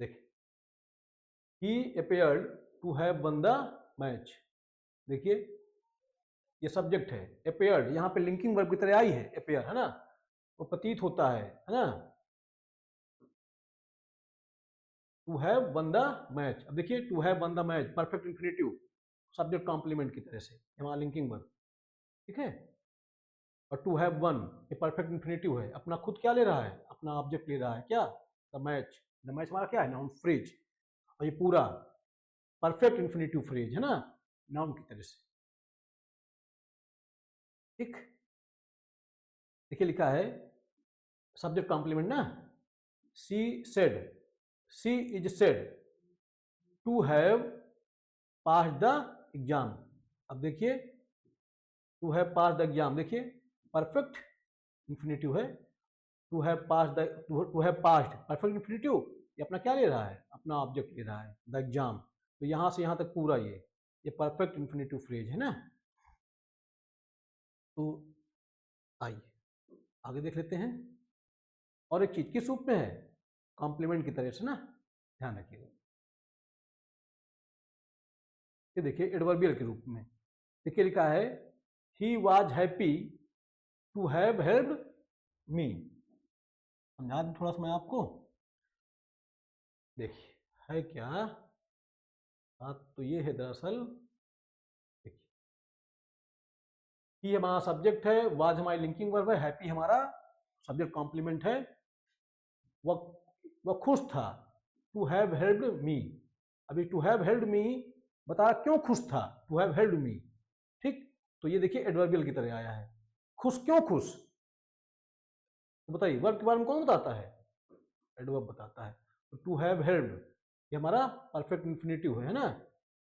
देखिए he appeared to have won the match, देखिए ये सब्जेक्ट है, अपेयर्ड यहाँ पे लिंकिंग वर्ब की तरह आई है, अपेयर है ना, वो प्रतीत होता है ना। To have won the match, अब देखिए to have won the match perfect infinitive subject complement की तरह से हमारा लिंकिंग वर्ब, ठीक है। और टू हैव वन ये परफेक्ट इंफिनिटिव है, अपना खुद क्या ले रहा है, अपना ऑब्जेक्ट ले रहा है क्या, द मैच। द मैच हमारा क्या है, नाउन फ्रेज, और ये पूरा परफेक्ट इंफिनिटिव फ्रेज है ना, नाउन की तरह से, ठीक। देखिए लिखा है सब्जेक्ट कॉम्प्लीमेंट ना, she said, she is said to have pass the exam. अब देखिए to have pass the exam, देखिए परफेक्ट इंफिनिटिव है, to have pass the, to have passed perfect infinitive, ये अपना क्या ले रहा है, अपना ऑब्जेक्ट ले रहा है, द एग्जाम। तो यहां से यहां तक पूरा ये परफेक्ट इंफिनिटिव फ्रेज है ना। तो आइए आगे देख लेते हैं। और एक चीज किस रूप में है, कॉम्प्लीमेंट की तरह से ना, ध्यान रखिएगा। ये देखिए एडवर्बियल के रूप में, देखिए लिखा है he was happy to have helped me. समझा दूं थोड़ा सा मैं आपको, देखिए है क्या बात, तो ये है दरअसल, देखिए ही हमारा सब्जेक्ट है, वाज हमारी लिंकिंग वर्ब है, हैप्पी हमारा सब्जेक्ट कॉम्प्लीमेंट है, वह खुश था, टू हैव हेल्प्ड मी। अभी टू हैव हेल्प्ड मी बता क्यों खुश था, टू हैव हेल्प्ड मी, ठीक। तो ये देखिए एडवर्बियल की तरह आया है, खुश क्यों खुश, तो बताइए वर्ब के बारे में कौन बताता है, एडवर्ब बताता है। तो टू हैव हेल्प्ड ये हमारा परफेक्ट इंफिनिटिव है ना,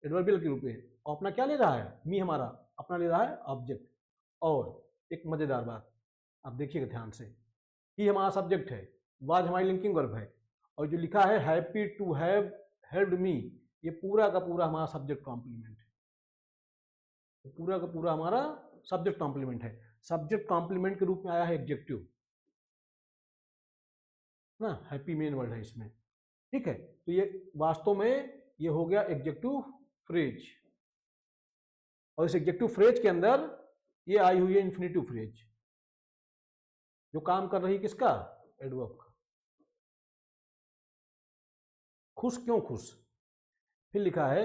एडवर्बियल के रूप में, और अपना क्या ले रहा है, मी हमारा अपना ले रहा है ऑब्जेक्ट। और एक मजेदार बात आप देखिएगा ध्यान से, ही हमारा सब्जेक्ट है, वाज हमारी लिंकिंग वर्ब है, और जो लिखा है happy to have helped me, ये पूरा का पूरा हमारा सब्जेक्ट कॉम्प्लीमेंट है, पूरा का पूरा हमारा सब्जेक्ट कॉम्प्लीमेंट है। सब्जेक्ट कॉम्प्लीमेंट के रूप में आया है एडजेक्टिव ना, हैप्पी मेन वर्ड है इसमें, ठीक है। तो ये वास्तव में ये हो गया एडजेक्टिव फ्रेज, और इस एडजेक्टिव फ्रेज के अंदर ये आई हुई है इंफिनिटिव फ्रेज, जो काम कर रही किसका, एडवर्ब का। खुश क्यों खुश, फिर लिखा है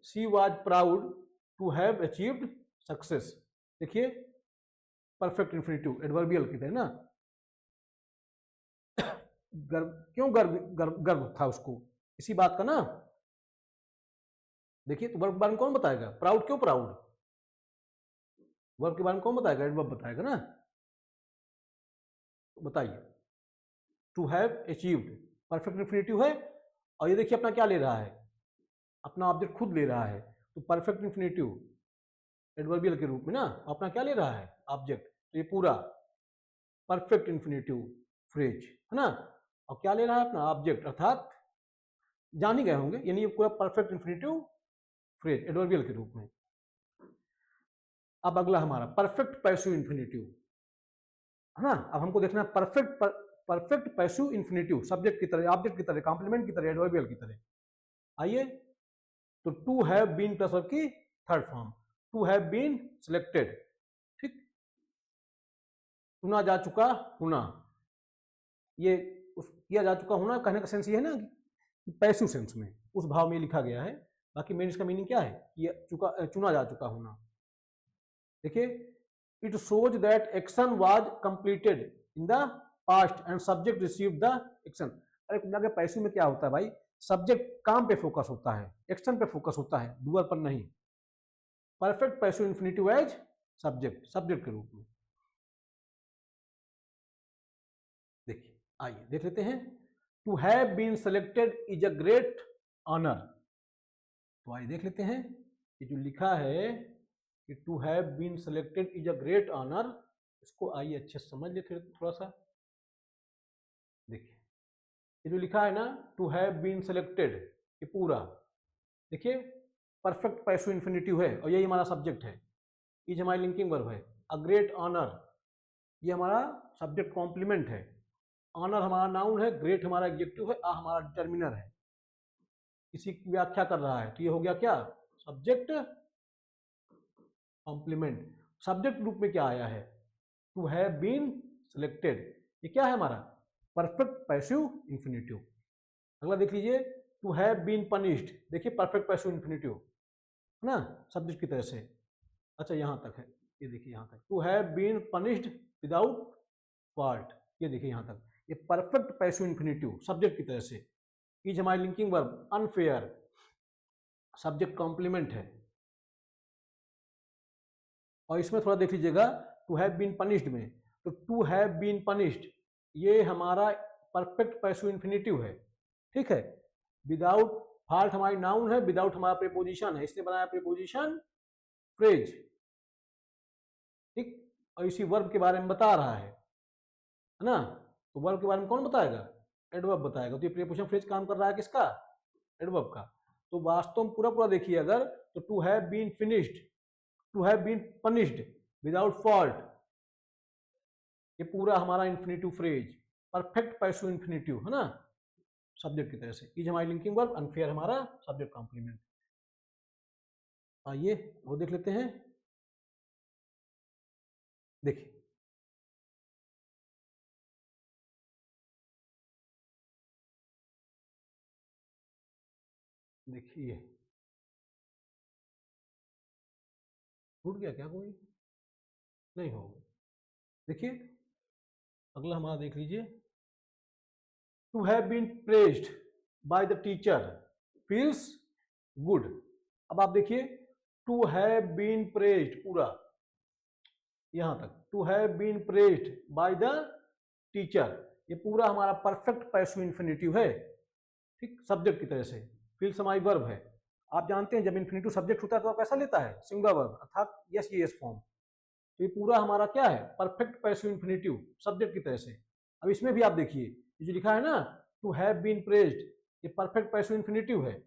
she was proud to have achieved success, देखिए परफेक्ट इंफिनिटिव एडवर्बियल की तरह ना, गर्व क्यों, गर्व गर्व गर्व था उसको इसी बात का ना। देखिए तो वर्ब के बारे में कौन बताएगा, प्राउड क्यों प्राउड, वर्ब के बारे में कौन बताएगा, एडवर्ब बताएगा ना। तो बताइए to have achieved perfect infinitive है, और ये देखिए अपना क्या ले रहा है, अपना ऑब्जेक्ट खुद ले रहा है, तो परफेक्ट इंफिनिटिव एडवर्बियल के रूप में ना, अपना क्या ले रहा है ऑब्जेक्ट, तो ये पूरा परफेक्ट इंफिनिटिव फ्रेज है ना, और क्या ले रहा है अपना ऑब्जेक्ट, अर्थात जान ही गए होंगे, यानी ये पूरा परफेक्ट इंफिनिटिव फ्रेज एडवर्बियल के रूप में। अब अगला हमारा परफेक्ट पैसिव इंफिनिटिव है ना, अब हमको देखना है परफेक्ट पैसिव इंफिनिटिव, सब्जेक्ट की तरह, ऑब्जेक्ट की तरह, कॉम्प्लीमेंट की तरह, एडवर्बियल की तरह। आइए तो to have been plus verb की third form, to have been selected, ठीक, चुना जा चुका होना, ये किया जा चुका होना कहने का सेंस ये है ना कि पैसिव सेंस में उस भाव में लिखा गया है, बाकी मेन इसका मीनिंग क्या है, ये चुना जा चुका होना। देखिए it shows that action was completed in the past and subject received the action. अरे पैसिव में क्या होता है भाई, सब्जेक्ट काम पे फोकस होता है, एक्शन पे फोकस होता है, डूअर पर नहीं। Perfect passive infinitive as subject के रूप में। देखिए आइए देख लेते हैं, to have been selected is a great honour. तो आइए देख लेते हैं कि जो लिखा है कि to have been selected is a great honour, इसको आइए अच्छे से समझ लेते थोड़ा सा। देखिए ये जो लिखा है ना टू हैव बीन सेलेक्टेड, ये पूरा देखिए परफेक्ट पैसिव इंफिनिटिव है, और यही हमारा सब्जेक्ट है, इज हमारी लिंकिंग वर्ब है, अ ग्रेट ऑनर ये हमारा सब्जेक्ट कॉम्प्लीमेंट है, ऑनर हमारा नाउन है, ग्रेट हमारा एडजेक्टिव है, आ हमारा डिटर्मिनर है, किसी की व्याख्या कर रहा है, तो ये हो गया क्या, सब्जेक्ट कॉम्प्लीमेंट। सब्जेक्ट रूप में क्या आया है, टू हैव बीन सिलेक्टेड, ये क्या है हमारा परफेक्ट पैसिव इंफिनिटिव। अगला देख लीजिए टू हैव बीन पनिश्ड, देखिए परफेक्ट पैसिव इंफिनिटिव है ना, सब्जेक्ट की तरह से। अच्छा यहां तक है, ये देखिए यहां तक, to have been punished without fault, ये देखिए यहां तक, ये परफेक्ट पैसिव इंफिनिटिव सब्जेक्ट की तरह से। इज हमारी linking verb unfair, subject complement है, और इसमें थोड़ा देख लीजिएगा टू हैव बीन पनिश्ड में, तो टू हैव बीन पनिश्ड ये हमारा परफेक्ट पैसिव इंफिनिटिव है, ठीक है। विदाउट फॉल्ट हमारी नाउन है, विदाउट हमारा प्रीपोजिशन है, इसने बनाया प्रीपोजिशन फ्रेज, ठीक, और इसी वर्ब के बारे में बता रहा है ना। तो वर्ब के बारे में कौन बताएगा, एडवर्ब बताएगा, तो ये प्रीपोजिशन फ्रेज काम कर रहा है किसका, एडवर्ब का। तो वास्तव में पूरा पूरा देखिए अगर, तो to have been finished, to have been punished without fault, ये पूरा हमारा infinitive phrase perfect passive infinitive है ना। सब्जेक्ट की तरह से। इज हमारी लिंकिंग वर्ब, अनफेयर हमारा सब्जेक्ट कॉम्प्लीमेंट। आइए वो देख लेते हैं। देखिए देखिए टूट गया क्या, कोई नहीं होगा। देखिए अगला हमारा देख लीजिए, to have been praised by the teacher feels good. अब आप देखिए, टू हैव बीन प्रेज्ड पूरा यहां तक, to have been praised by the teacher, ये पूरा हमारा परफेक्ट पैसिव इंफिनिटिव है, ठीक, सब्जेक्ट की तरह से। फील्स हमारी वर्ब है। आप जानते हैं जब इन्फिनिटिव सब्जेक्ट होता है तो कैसा लेता है, सिंगुलर वर्ब अर्थात यस यस फॉर्म। तो ये पूरा हमारा क्या है, परफेक्ट पैसिव इंफिनिटिव सब्जेक्ट की तरह से। अब इसमें भी आप देखिए, ये जो लिखा है ना टू हैव बीन प्रेज्ड, ये परफेक्ट पैसिव इंफिनिटिव है,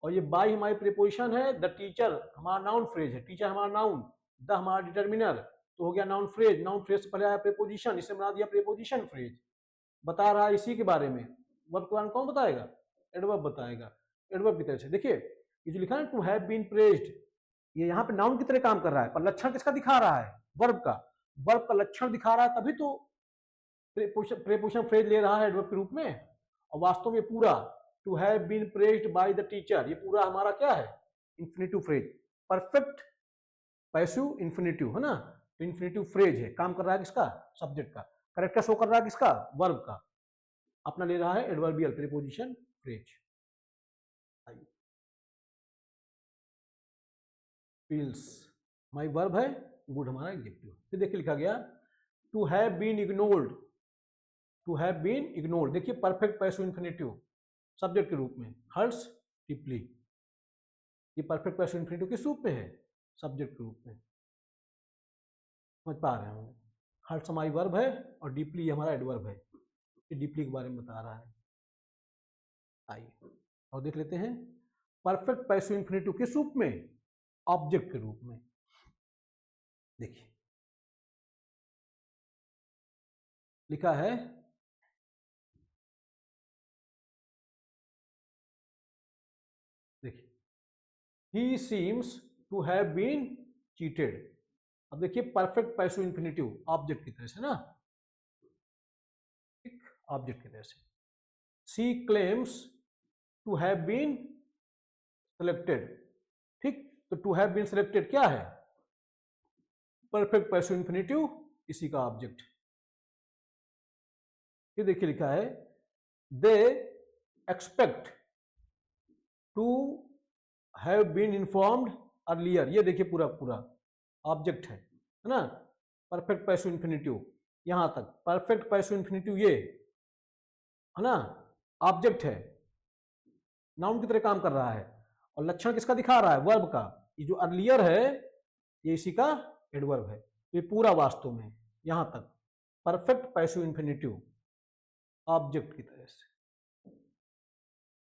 और ये बाय हमारी प्रीपोजिशन है, द टीचर हमारा नाउन फ्रेज है, टीचर हमारा नाउन, द हमारा डिटर्मिनर, तो हो गया नाउन फ्रेज। नाउन फ्रेज से पहले आया प्रीपोजिशन, इसे बना दिया प्रीपोजिशन फ्रेज। बता रहा है इसी के बारे में। वर्ब के बारे में कौन बताएगा, एडवर्ब बताएगा, एडवर्ब की तरह से। देखिए ये जो लिखा है टू हैव बीन प्रेज्ड, ये यहाँ पे नाउन की तरह काम कर रहा है, पर लक्षण किसका दिखा रहा है, वर्ब का। वर्ब का लक्षण दिखा रहा है तभी तो प्रीपोजिशन फ्रेज ले रहा है एडवर्ब के रूप में। और वास्तव में पूरा to have been praised by the teacher, ये पूरा हमारा क्या है, infinitive phrase, perfect passive infinitive है ना। तो इंफिनिटिव फ्रेज है, काम कर रहा है किसका, सब्जेक्ट का। करेक्टर शो कर रहा है किसका, वर्ब का। अपना ले रहा है एडवर्बियल प्रीपोजिशन फ्रेज। फील्स हमारी वर्ब है, गुड हमारा एडजेक्टिव। फिर देखिए लिखा गया to have been ignored, to have been ignored, देखिए परफेक्ट पैसिव इंफिनिटिव सब्जेक्ट के रूप में, हर्ट्स डीपली, ये परफेक्ट पैसिव इंफिनिटिव किस रूप में है, सब्जेक्ट के रूप में। समझ पा रहे होंगे, हर्ट्स हमारी वर्ब है और डीपली हमारा एडवर्ब है, ये डीपली के बारे में बता रहा है। आइए और देख लेते हैं परफेक्ट पैसिव इंफिनिटिव किस रूप में, ऑब्जेक्ट के रूप में। देखिए लिखा है देखिए he seems to have been cheated. अब देखिए परफेक्ट पैसिव इंफिनिटिव ऑब्जेक्ट की तरह से ना, ठीक, ऑब्जेक्ट की तरह से। She claims to have been selected, ठीक, तो टू हैव बीन सेलेक्टेड क्या है, परफेक्ट पैसिव इंफिनिटिव, इसी का ऑब्जेक्ट। ये देखिए लिखा है they expect to have been informed earlier, ये देखिए पूरा पूरा ऑब्जेक्ट है ना, परफेक्ट पैसिव इंफिनिटिव यहां तक, परफेक्ट पैसिव इंफिनिटिव ये है ना, ऑब्जेक्ट है, नाउन की तरह काम कर रहा है। और लक्षण किसका दिखा रहा है, वर्ब का। ये जो अर्लियर है ये इसी का एडवर्ब है। ये पूरा वास्तव में यहां तक परफेक्ट पैसिव इंफिनिटिव ऑब्जेक्ट की तरह से,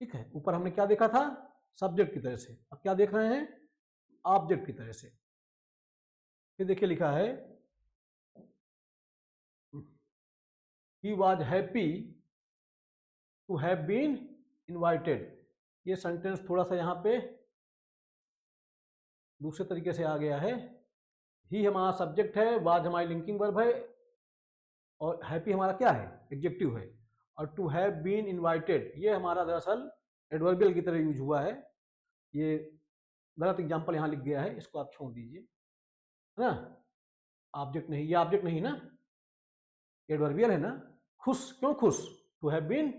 ठीक है। ऊपर हमने क्या देखा था, सब्जेक्ट की तरह से, अब क्या देख रहे हैं, ऑब्जेक्ट की तरह से। फिर देखिए लिखा है he was happy to have been invited. ये सेंटेंस थोड़ा सा यहाँ पे दूसरे तरीके से आ गया है। ही हमारा सब्जेक्ट है, वाज हमारी लिंकिंग वर्ब है, और हैप्पी हमारा क्या है, एडजेक्टिव है, और टू हैव बीन इनवाइटेड ये हमारा दरअसल एडवर्बियल की तरह यूज हुआ है। ये गलत एग्जांपल यहाँ लिख गया है, इसको आप छोड़ दीजिए, है ना। ऑब्जेक्ट नहीं, ये ऑब्जेक्ट नहीं ना, एडवर्बियल है ना। खुश, क्यों खुश, to have been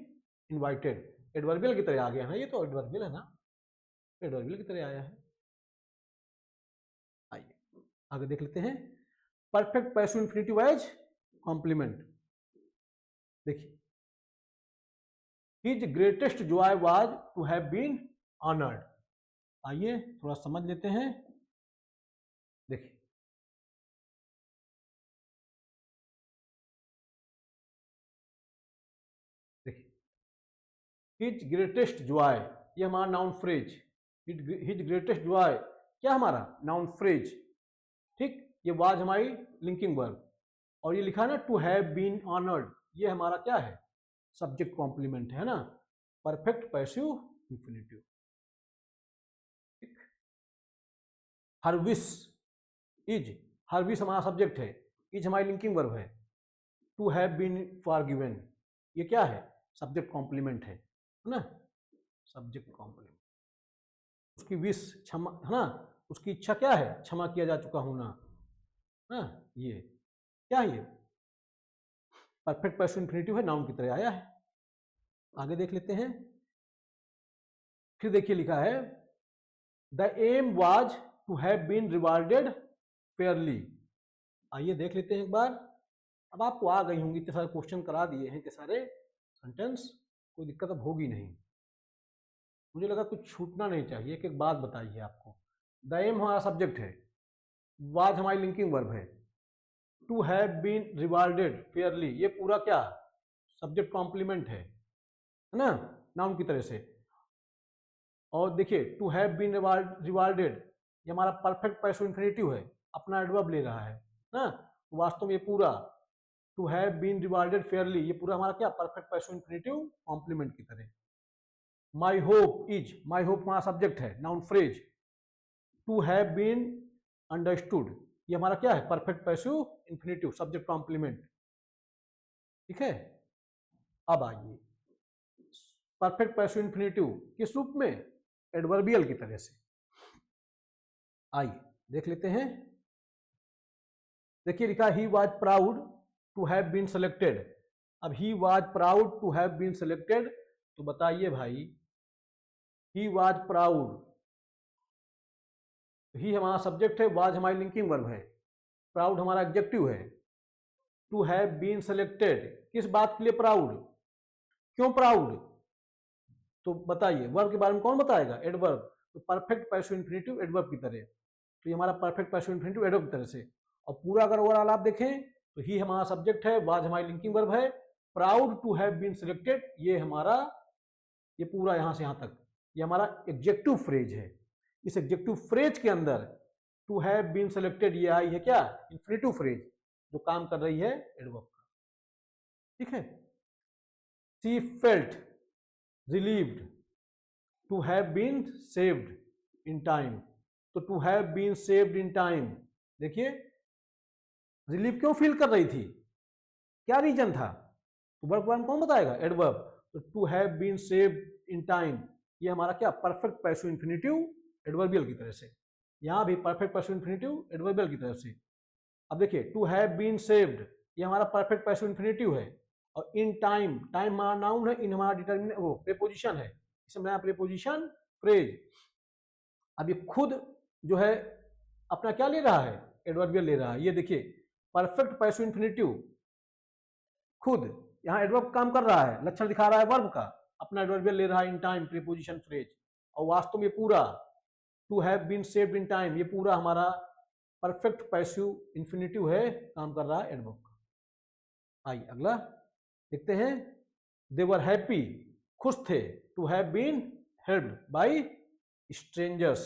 invited, adverbial की तरह आ गया है ना, ये तो एडवर्बियल है ना, एडवर्बियल की तरह आया है। आइए आगे देख लेते हैं perfect passive infinitive as complement. देखिए his greatest joy was to have been honoured. आइए थोड़ा समझ लेते हैं। देखिए हिज ग्रेटेस्ट जॉय, ये हमारा noun phrase, his greatest Joy क्या हमारा, नाउन फ्रेज, ठीक। ये वाज हमारी लिंकिंग वर्ब, और ये लिखा है ना टू हैव बीन ऑनर्ड, ये हमारा क्या है, सब्जेक्ट कॉम्प्लीमेंट है ना। Perfect passive infinitive. Her wish हमारा सब्जेक्ट है, इज हमारी लिंकिंग वर्ब है, टू हैव बीन फॉरगिवन ये क्या है, सब्जेक्ट कॉम्प्लीमेंट है ना, सब्जेक्ट कॉम्प्लीमेंट। उसकी विश क्षमा है ना, उसकी इच्छा क्या है, क्षमा किया जा चुका होना ना, ये क्या है, ये परफेक्ट पैसिव इंफिनिटिव है, नाउन की तरह आया है। आगे देख लेते हैं, फिर देखिए लिखा है the aim was to have been rewarded fairly. आइए देख लेते हैं एक बार। अब आपको आ गई होंगी, इतने सारे क्वेश्चन करा दिए हैं, इतने सारे सेंटेंस, कोई दिक्कत अब होगी नहीं। मुझे लगा कुछ छूटना नहीं चाहिए। एक एक बात बताइए आपको। द एम हमारा सब्जेक्ट है, वाज हमारी लिंकिंग वर्ब है, to have been rewarded fairly ये पूरा क्या सब्जेक्ट कॉम्प्लीमेंट है ना, नाउन की तरह से। और देखिए टू हैव बीन रिवार्डेड ये हमारा परफेक्ट पैसिव इंफिनिटिव है, अपना एडवर्ब ले रहा है ना, वास्तव में ये पूरा to have been rewarded fairly ये पूरा हमारा क्या परफेक्ट पैसिव इंफिनिटिव कॉम्प्लीमेंट की तरह। माई होप हमारा सब्जेक्ट है, noun phrase, to have been understood ये हमारा क्या है, perfect passive infinitive subject complement. ठीक है, अब आइए परफेक्ट पैसिव इंफिनिटिव किस रूप में, एडवर्बियल की तरह से। आइए देख लेते हैं। देखिए लिखा he was proud to have been selected. अब he was proud to have been selected, तो बताइए भाई ही वाज प्राउड, ही हमारा सब्जेक्ट है, वाज हमारी लिंकिंग वर्ब है, प्राउड हमारा एडजेक्टिव है, टू हैव बीन सेलेक्टेड किस बात के लिए प्राउड, क्यों प्राउड, तो बताइए वर्ब के बारे में कौन बताएगा, एडवर्ब। तो परफेक्ट पैसिव इंफिनिटिव एडवर्ब की तरह, तो ये हमारा परफेक्ट पैसिव इंफिनिटिव एडवर्ब की तरह से। और पूरा अगर ओवरऑल आप देखें तो ही हमारा सब्जेक्ट है, वाज हमारी लिंकिंग वर्ब है, proud to have been selected ये हमारा, ये पूरा यहां से यहां तक ये हमारा एडजेक्टिव फ्रेज है। इस एडजेक्टिव फ्रेज के अंदर टू हैव बीन सिलेक्टेड ये आई है क्या, इंफिनिटिव फ्रेज जो काम कर रही है एडवर्ब का। ठीक है, she felt relieved to have been saved in time, तो to have been saved in time, देखिए रिलीफ क्यों फील कर रही थी, क्या रीजन था, तो वर्ब में कौन बताएगा, एडवर्ब। तो to have been saved in time ये हमारा क्या परफेक्ट पैसिव इंफिनिटिव एडवर्बियल की तरह से, यहां भी परफेक्ट पैसिव इंफिनिटिव एडवर्बियल की तरफ से। अब देखिए टू हैव बीन सेव्ड ये हमारा परफेक्ट पैसिव इंफिनिटिव है, और इन टाइम, टाइम हमारा नाउन है, इन हमारा डिटरमिनेंट वो प्रीपोजिशन है, इसमें बनाया प्रीपोजिशन फ्रेज। अब ये खुद जो है अपना क्या ले रहा है, एडवर्बियल ले रहा है। ये देखिए परफेक्ट पैसिव इंफिनिटिव खुद यहाँ एडवर्ब काम कर रहा है, लक्षण दिखा रहा है वर्ब का, अपना एडवर्बियल ले रहा है इन टाइम प्रीपोजिशन फ्रेज। और वास्तव में पूरा to have been saved in time ये पूरा हमारा परफेक्ट पैसिव इंफिनिटिव है, काम कर रहा है एडवर्ब का। आइए अगला देखते हैं। दे वर हैप्पी खुश थे, to have been helped by strangers,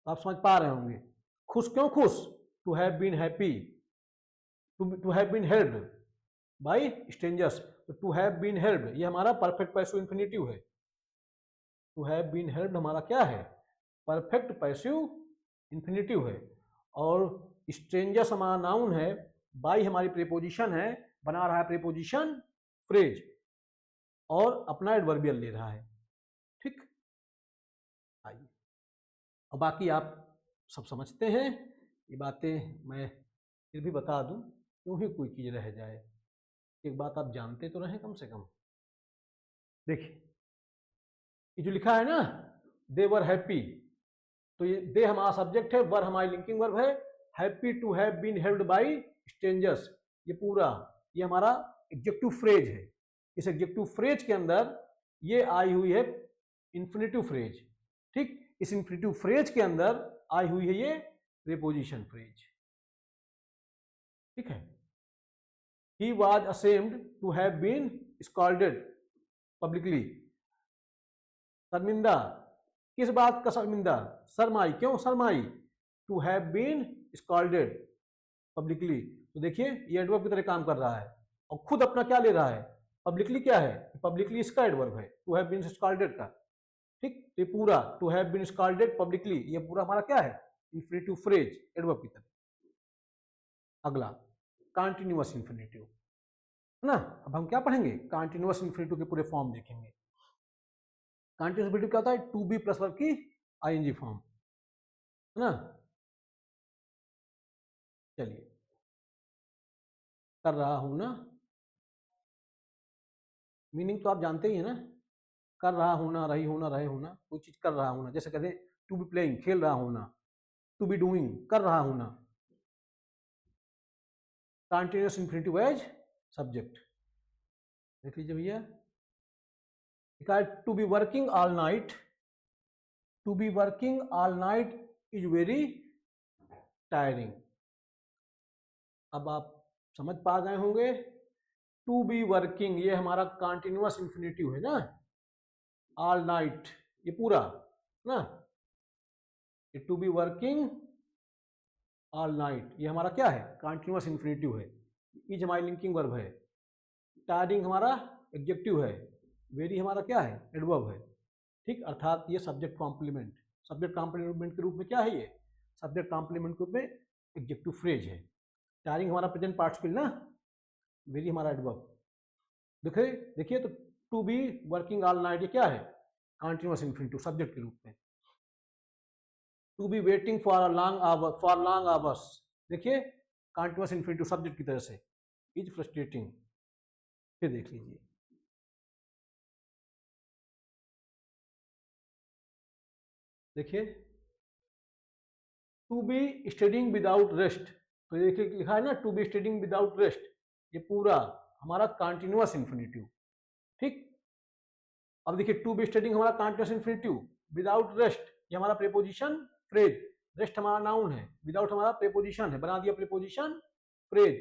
आप समझ पा रहे होंगे खुश क्यों खुश, to have been happy, to have been helped by strangers, तो टू हैव बीन हेल्प्ड ये हमारा परफेक्ट पैसिव इंफिनिटिव है। टू हैव बीन हेल्प्ड हमारा क्या है, परफेक्ट पैसिव इंफिनिटिव है। और स्ट्रेंजर्स हमारा नाउन है, बाय हमारी प्रीपोजिशन है, बना रहा है प्रीपोजिशन फ्रेज, और अपना एडवर्बियल ले रहा है। ठीक, आइए और बाकी आप सब समझते हैं, ये बातें मैं फिर भी बता दूं क्यों ही कोई चीज रह जाए, एक बात आप जानते तो रहें कम से कम। देखिए ये जो लिखा है ना दे वर हैप्पी, तो ये दे हमारा सब्जेक्ट है, वर हमारी लिंकिंग वर्ब है, happy to have been helped by strangers ये पूरा ये हमारा एडजेक्टिव फ्रेज है। इस एडजेक्टिव फ्रेज के अंदर ये आई हुई है इंफिनिटिव फ्रेज। ठीक, इस इंफिनिटिव फ्रेज के अंदर आई हुई है ये प्रीपोजिशन फ्रेज। ठीक है, he was ashamed to have been scolded publicly, शर्मिंदा किस बात का शर्मिंदा, शर्माई क्यों शर्माई, to have been scolded publicly, तो देखिए ये एडवर्ब की तरह काम कर रहा है, और खुद अपना क्या ले रहा है, पब्लिकली क्या है, पब्लिकली इसका एडवर्ब है, टू हैव बीन स्कॉल्डेड का, ठीक। तो ये पूरा to have been scolded publicly, ये पूरा हमारा क्या है, इंफिनिटिव फ्रेज एडवर्ब की तरह। अगला कंटीन्यूअस इंफिनिटिव, है ना। अब हम क्या पढ़ेंगे, कंटीन्यूअस इंफिनिटिव के पूरे फॉर्म देखेंगे। कंटीन्यूअस इंफिनिटिव क्या होता है, टू बी प्लस वर्ब की आईएनजी फॉर्म, है ना। चलिए, कर रहा हूं ना, मीनिंग तो आप जानते ही है ना, कर रहा हूं ना, रही हूं ना, रहे हूं ना, कोई चीज कर रहा हूं ना, जैसे कहते टू बी प्लेइंग, खेल रहा हूं ना, टू बी डूइंग, कर रहा हूं ना। कंटीन्यूअस इंफिनिटिव एज सब्जेक्ट, देख लीजिए भैया, to be working all night, to be working all night is very tiring. अब आप समझ पा गए होंगे, टू बी वर्किंग ये हमारा कंटीन्यूअस इंफिनिटिव है ना, ऑल नाइट ये पूरा ना, to be working all night ये हमारा क्या है, कंटीन्यूअस इंफिनिटिव है, इज हमारी लिंकिंग वर्ब है, टायरिंग हमारा एडजेक्टिव है, वेरी हमारा क्या है, एडवर्ब है, ठीक। अर्थात ये सब्जेक्ट कॉम्प्लीमेंट, सब्जेक्ट कॉम्प्लीमेंट के रूप में क्या है, ये सब्जेक्ट कॉम्प्लीमेंट के रूप में एडजेक्टिव फ्रेज है। टायरिंग हमारा प्रेजेंट पार्टिसिपल ना, वेरी हमारा एडवर्ब। देखिए देखिए, तो to be working all night ये क्या है, कंटीन्यूअस इंफिनिटिव सब्जेक्ट के रूप में। To be waiting for long hours, देखिए कंटीन्यूअस इंफिनिटिव सब्जेक्ट की तरह से, इज फ्रस्ट्रेटिंग। फिर देख लीजिए, देखिए to be studying without rest, तो देखिए लिखा है ना to be studying without rest, ये पूरा हमारा कंटीन्यूअस इंफिनिटिव, ठीक। अब देखिए टू बी स्टडिंग हमारा कंटीन्यूअस इंफिनिटिव, विदाउट रेस्ट ये हमारा प्रीपोजिशन फ्रेज, रेस्ट हमारा नाउन है, विदाउट हमारा प्रीपोजिशन है, बना दिया प्रीपोजिशन फ्रेज।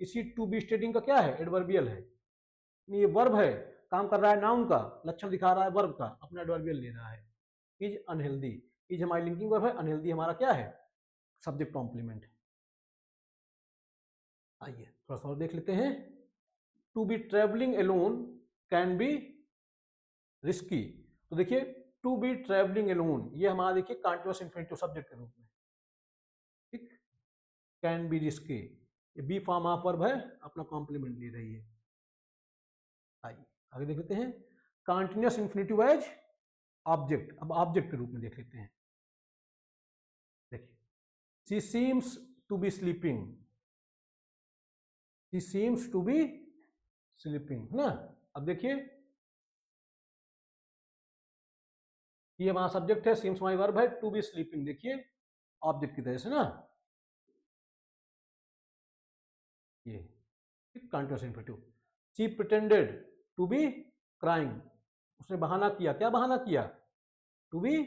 इसी टू बी स्टडिंग का क्या है, एडवर्बियल है, ये वर्ब है, काम कर रहा है नाउन का, लक्षण दिखा रहा है वर्ब का, अपना एडवर्बियल ले रहा है। इज अनहेल्दी, इज हमारी लिंकिंग वर्ब है, अनहेल्दी हमारा क्या है, सब्जेक्ट कॉम्प्लीमेंट है। आइए थोड़ा सा और देख लेते हैं, to be travelling alone can be risky, तो देखिए टू बी ट्रेवलिंग एलोन ये हमारा देखिए कंटीन्यूअस इंफिनिटिव सब्जेक्ट के रूप में, ठीक। कैन बी रिस्की ये बी फॉर्म ऑफ वर्ब है, अपना कॉम्प्लीमेंट ले रही है। आइए आगे देख लेते हैं, कंटीन्यूअस इंफिनिटिव एज ऑब्जेक्ट, अब ऑब्जेक्ट के रूप में देख लेते हैं। देखिए she seems to be sleeping, she seems to be sleeping, है ना। अब देखिए ये हमारा सब्जेक्ट है, सीम्स हमारी वर्ब है, टू बी स्लीपिंग देखिए ऑब्जेक्ट की तरह से ना, ये continuous infinitive. She pretended to be crying, उसने बहाना किया, क्या बहाना किया, टू बी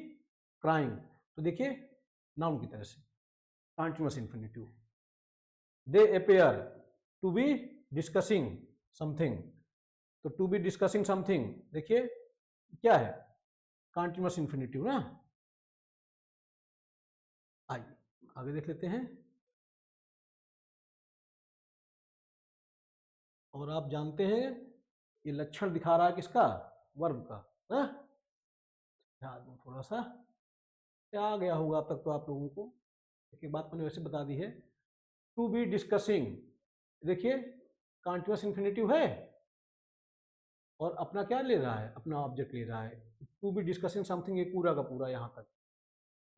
क्राइंग, तो देखिए नाउन की तरह से continuous infinitive. They appear to be discussing something, तो टू बी डिस्कसिंग समथिंग देखिए क्या है, कंटीन्यूअस इंफिनिटिव ना। आइए आगे देख लेते हैं, और आप जानते हैं ये लक्षण दिखा रहा है किसका, वर्ब का ना। थोड़ा सा क्या आ गया होगा अब तक तो आप लोगों को, एक बात मैंने वैसे बता दी है, टू बी डिस्कसिंग देखिए कंटीन्यूअस इंफिनिटिव है, और अपना क्या ले रहा है, अपना ऑब्जेक्ट ले रहा है, टू बी डिस्कसिंग समथिंग ये पूरा का पूरा यहाँ तक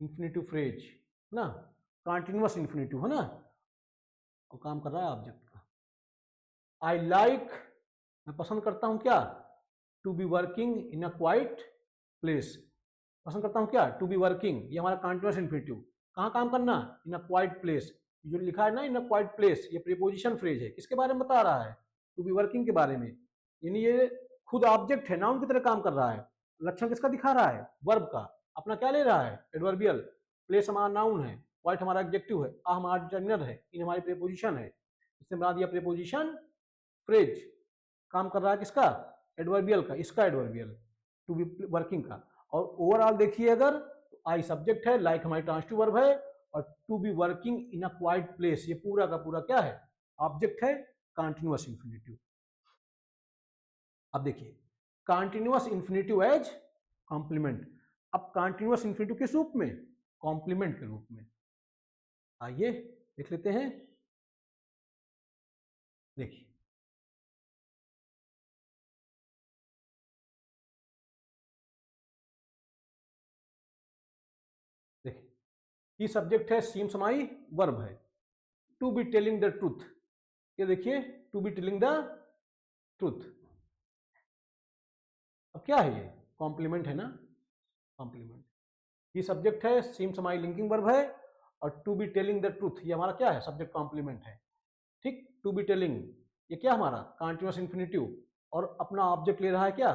इंफिनिटिव फ्रेज ना, कंटीन्यूअस इंफिनिटिव है ना, और काम कर रहा है ऑब्जेक्ट का। आई लाइक मैं पसंद करता हूँ क्या, to be working in a quiet place, पसंद करता हूँ क्या, टू बी वर्किंग ये हमारा कंटीन्यूअस इंफिनिटिव, कहाँ काम करना, इन अ क्वाइट प्लेस, जो लिखा है ना इन अ क्वाइट प्लेस ये प्रीपोजिशन फ्रेज है, किसके बारे में बता रहा है, टू बी वर्किंग के बारे में, यानी ये खुद ऑब्जेक्ट है, नाउन की तरह काम कर रहा है। लक्षण किसका दिखा रहा है, वर्ब का, अपना क्या ले रहा है, एडवर्बियल, प्लेस हमारा नाउन है, क्वाइट हमारा एडजेक्टिव है, आ हमारा डिटरमिनर है, इन हमारी प्रीपोजिशन है, इससे बना दिया प्रीपोजिशन फ्रेज, काम कर रहा है किसका, एडवर्बियल का, इसका एडवर्बियल टू बी वर्किंग का। और ओवरऑल देखिए अगर तो आई सब्जेक्ट है, लाइक हमारी ट्रांसिटिव वर्ब है, और to be working in a quiet place ये पूरा का पूरा क्या है, ऑब्जेक्ट है, कंटीन्यूअस इंफिनिटिव। अब देखिए कंटिन्यूअस इंफिनिटिव एज कॉम्प्लीमेंट। अब कंटिन्यूअस इंफिनिटिव किस रूप में? कॉम्प्लीमेंट के रूप में। आइए देख लेते हैं। देखिए देखिए ये सब्जेक्ट है, सीम समाई वर्ब है, to be telling the truth. ये देखिए to be telling the truth. अब क्या है ये? कॉम्प्लीमेंट है ना, कॉम्प्लीमेंट। ये सब्जेक्ट है, सीम समाई लिंकिंग वर्ब है, और to be telling the truth ये हमारा क्या है? सब्जेक्ट कॉम्प्लीमेंट है। ठीक, टू बी टेलिंग ये क्या हमारा? कंटीन्यूअस इंफिनिटिव, और अपना ऑब्जेक्ट ले रहा है क्या?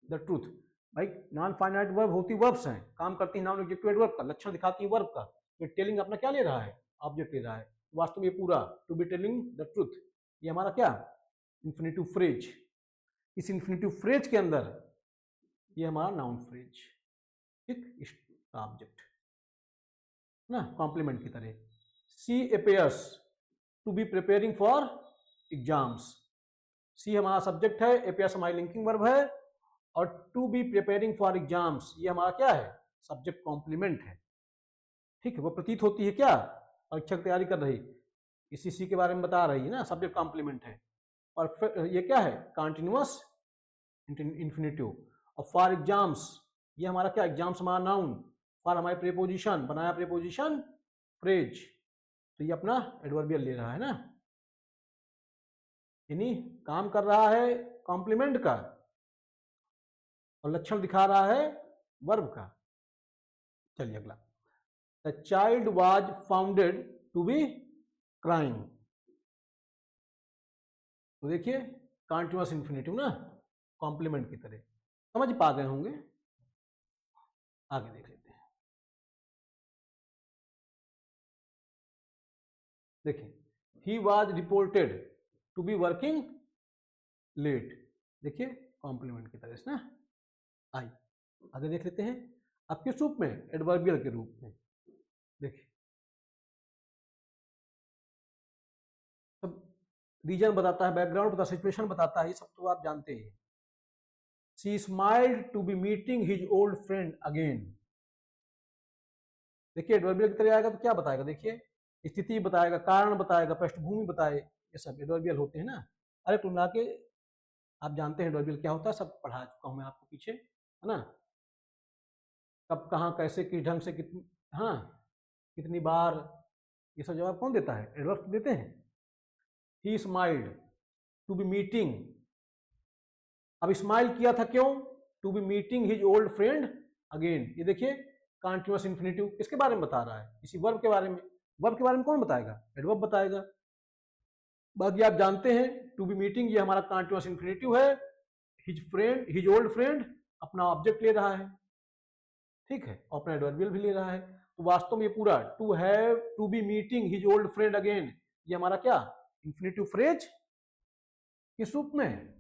The truth. भाई नॉन फाइनाइट वर्ब होती वर्ब्स हैं, काम करती है नॉन एग्जीक्यूटिव वर्ब का, लक्षण दिखाती है वर्ब का। ये टेलिंग अपना क्या ले रहा है? ऑब्जेक्ट ले रहा है। वास्तव में ये पूरा to be telling the truth ये हमारा क्या? Infinitive phrase. इस इंफिनिटिव फ्रेज के अंदर ये हमारा नाउन फ्रेज, ठीक, इसका ऑब्जेक्ट ना, कॉम्प्लीमेंट की तरह। She appears to be preparing for exams. She हमारा सब्जेक्ट है, अपेयर्स हमारी लिंकिंग वर्ब है, और to be preparing for exams ये हमारा क्या है? सब्जेक्ट कॉम्प्लीमेंट है। ठीक है, वो प्रतीत होती है क्या? परीक्षा की तैयारी कर रही, इसी सी के बारे में बता रही है ना, सब्जेक्ट कॉम्प्लीमेंट है। और फिर ये क्या है? Continuous infinitive. और फॉर एग्जाम्स ये हमारा क्या? एग्जाम्स हमारा नाउन, फॉर हमारी प्रीपोजिशन, बनाया प्रीपोजिशन फ्रेज, तो ये अपना एडवर्बियल ले रहा है ना, यानी काम कर रहा है कॉम्प्लीमेंट का और लक्षण दिखा रहा है वर्ब का। चलिए अगला, the child was founded to be crying. तो देखिए कंटीन्यूअस इंफिनिटिव ना, कॉम्प्लीमेंट की तरह। समझ पा गए होंगे, आगे देख लेते हैं। देखिए he was reported to be working late. देखिए कॉम्प्लीमेंट की तरह से ना। आई आगे देख लेते हैं। अब किस रूप में? एडवर्बियल के रूप में। देखिए सब रीजन बताता है, बैकग्राउंड बताता है, सिचुएशन बताता है, ये सब तो आप जानते हैं। She smiled to be meeting his old friend again. देखिए एडवर्बियल की तरह आएगा तो क्या बताएगा? देखिए स्थिति बताएगा, कारण बताएगा, पृष्ठभूमि बताए, ये सब एडवर्बियल होते हैं ना। अरे टुना के आप जानते हैं एडवर्बियल क्या होता है, सब पढ़ा चुका हूं मैं आपको पीछे, है ना। कब, कहाँ, कैसे, किस ढंग से, कितनी, हाँ, कितनी बार, ये सब जवाब कौन देता है? एडवर्ब देते हैं। He smiled to be meeting, अब स्माइल किया था क्यों? To be meeting his old friend again. ये देखिए कंटीन्यूअस इंफिनिटिव किसके बारे में बता रहा है? इसी वर्ब के बारे में। वर्ब के बारे में कौन बताएगा? एडवर्ब बताएगा। बाकी आप जानते हैं टू बी मीटिंग ये हमारा कंटीन्यूअस इंफिनिटिव है, his friend, his old friend अपना ऑब्जेक्ट ले रहा है, ठीक है, और अपना एडवर्बियल भी ले रहा है। तो वास्तव में ये पूरा to have to be meeting his old friend again ये हमारा क्या? इंफिनिटिव फ्रेज किस रूप में?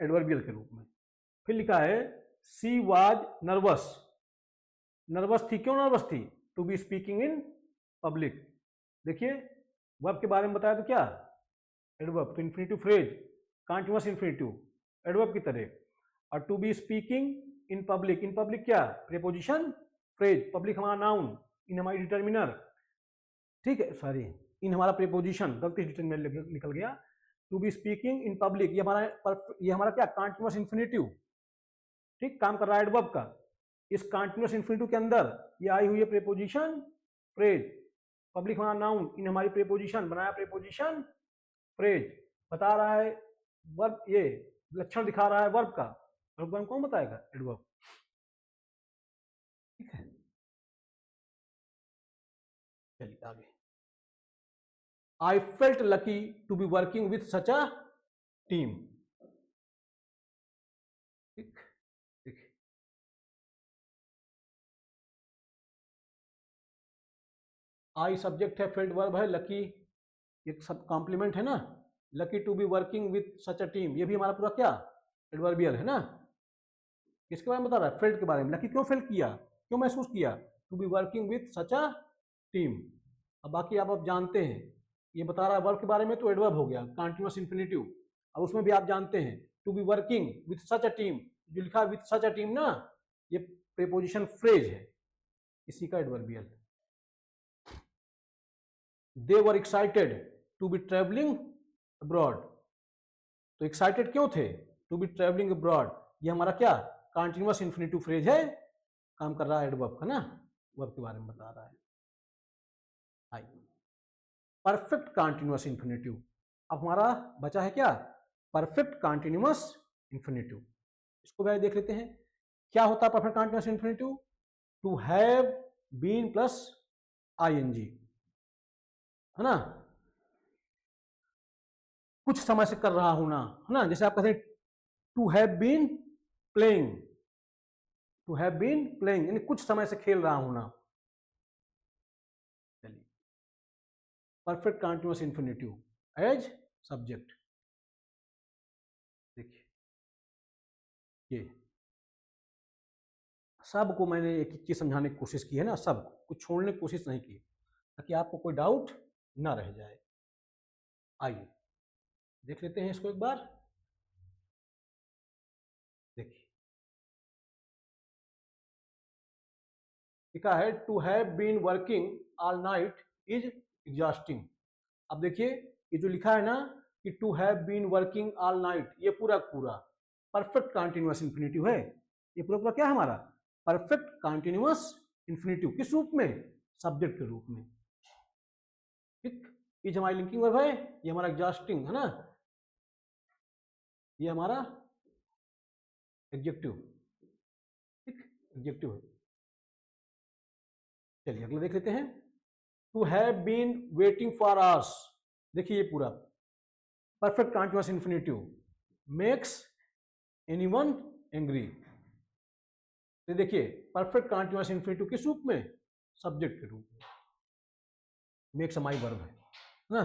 एडवर्बियल के रूप में। फिर लिखा है सी वाज नर्वस। नर्वस थी, क्यों नर्वस थी? To be speaking in public. देखिए वर्ब के बारे में बताया तो क्या? एडवर्ब, तो infinitive phrase continuous infinitive adverb की तरह। और to be speaking in public, in public क्या? प्रीपोजिशन फ्रेज, पब्लिक हमारा नाउन, इन हमारी डिटर्मिनर, ठीक है, सॉरी, इन हमारा प्रीपोजिशन, गलती डिटर्मिनर निकल गया। To be speaking in public ये हमारा क्या? कंटीन्यूअस इंफिनिटिव, ठीक, काम कर रहा है एडवर्ब का। इस कंटीन्यूअस इंफिनिटिव के अंदर ये आई हुई है प्रीपोजिशन फ्रेज, पब्लिक हमारा नाउन, इन हमारी प्रीपोजिशन, बनाया प्रीपोजिशन फ्रेज, बता रहा है वर्ब, ये लक्षण दिखा रहा है वर्ब का। वर्ब कौन बताएगा? एडवर्ब, ठीक है। चलिए आगे, I felt lucky to be working with such a team. ठीक, देखिए आई सब्जेक्ट है, फेल्ट वर्ब है, लकी एक सब कॉम्प्लीमेंट है ना। Lucky to be working with such a team ये भी हमारा पूरा क्या? एडवर्बियल है ना। किसके बारे में बता रहा है? फेल्ट के बारे में। लकी क्यों फेल किया, क्यों महसूस किया? To be working with such a team. अब बाकी आप जानते हैं, ये बता रहा है वर्ब के बारे में तो एडवर्ब हो गया कंटीन्यूअस इंफिनिटिव। अब उसमें भी आप जानते हैं to be working with such a team, जो लिखा है विथ सच अ टीम ना, ये प्रीपोजिशन फ्रेज है, इसी का adverbial. They were excited to be travelling abroad, तो एक्साइटेड क्यों थे? टू बी ट्रेवलिंग अब्रॉड, ये हमारा क्या कंटीन्यूअस इंफिनिटिव फ्रेज है, काम कर रहा है एडवर्ब का ना, वर्ब के बारे में बता रहा है। आइए परफेक्ट कंटीन्यूअस इंफिनिटिव, अब हमारा बचा है क्या परफेक्ट कंटीन्यूअस इंफिनिटिव, इसको भी देख लेते हैं। क्या होता है perfect continuous infinitive? To have been plus ING, है ना, कुछ समय से कर रहा हूं ना, है ना, जैसे आप कहते हैं to have been playing, to have been playing यानी कुछ समय से खेल रहा हूं ना। चलिए perfect continuous infinitive as subject, देखिए ये सबको मैंने एक एक चीज समझाने की कोशिश की है ना, सब कुछ छोड़ने की कोशिश नहीं की ताकि आपको कोई डाउट ना रह जाए। आइए देख लेते हैं इसको एक बार, देखिए लिखा है to have been working all night is exhausting. अब देखिए ये जो लिखा है ना कि to have been working all night, ये पूरा पूरा परफेक्ट कंटीन्यूअस इंफिनिटिव है, ये पूरा पूरा क्या है हमारा परफेक्ट कंटीन्यूअस इंफिनिटिव, किस रूप में? सब्जेक्ट के रूप में। ठीक, इज हमारी लिंकिंग वर्ब है, ये हमारा एग्जॉस्टिंग है ना, ये हमारा एडजेक्टिव, ठीक एडजेक्टिव है। चलिए अगला देख लेते हैं, to have been waiting for hours, देखिए ये पूरा perfect continuous infinitive makes anyone angry, तो देखिए परफेक्ट कंटीन्यूअस इंफिनिटिव किस रूप में? सब्जेक्ट के रूप में, मेक्स हमारी वर्ब है ना।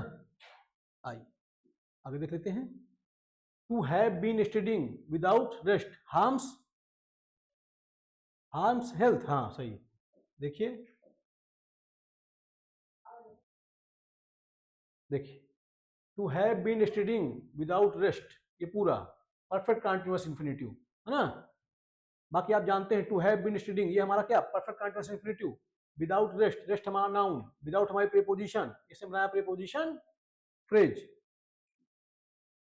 आइए आगे देख लेते हैं, to have been studying without rest harms health, हाँ सही है, देखिए देखिए to have been studying without rest, ये पूरा परफेक्ट कंटीन्यूअस इंफिनिटिव है ना। बाकी आप जानते हैं टू हैव बीन स्टडीइंग, ये हमारा क्या perfect continuous infinitive, without rest, rest हमारा नाउन, विदाउट हमारी प्रीपोजिशन, इससे बनाया प्रीपोजिशन फ्रेज।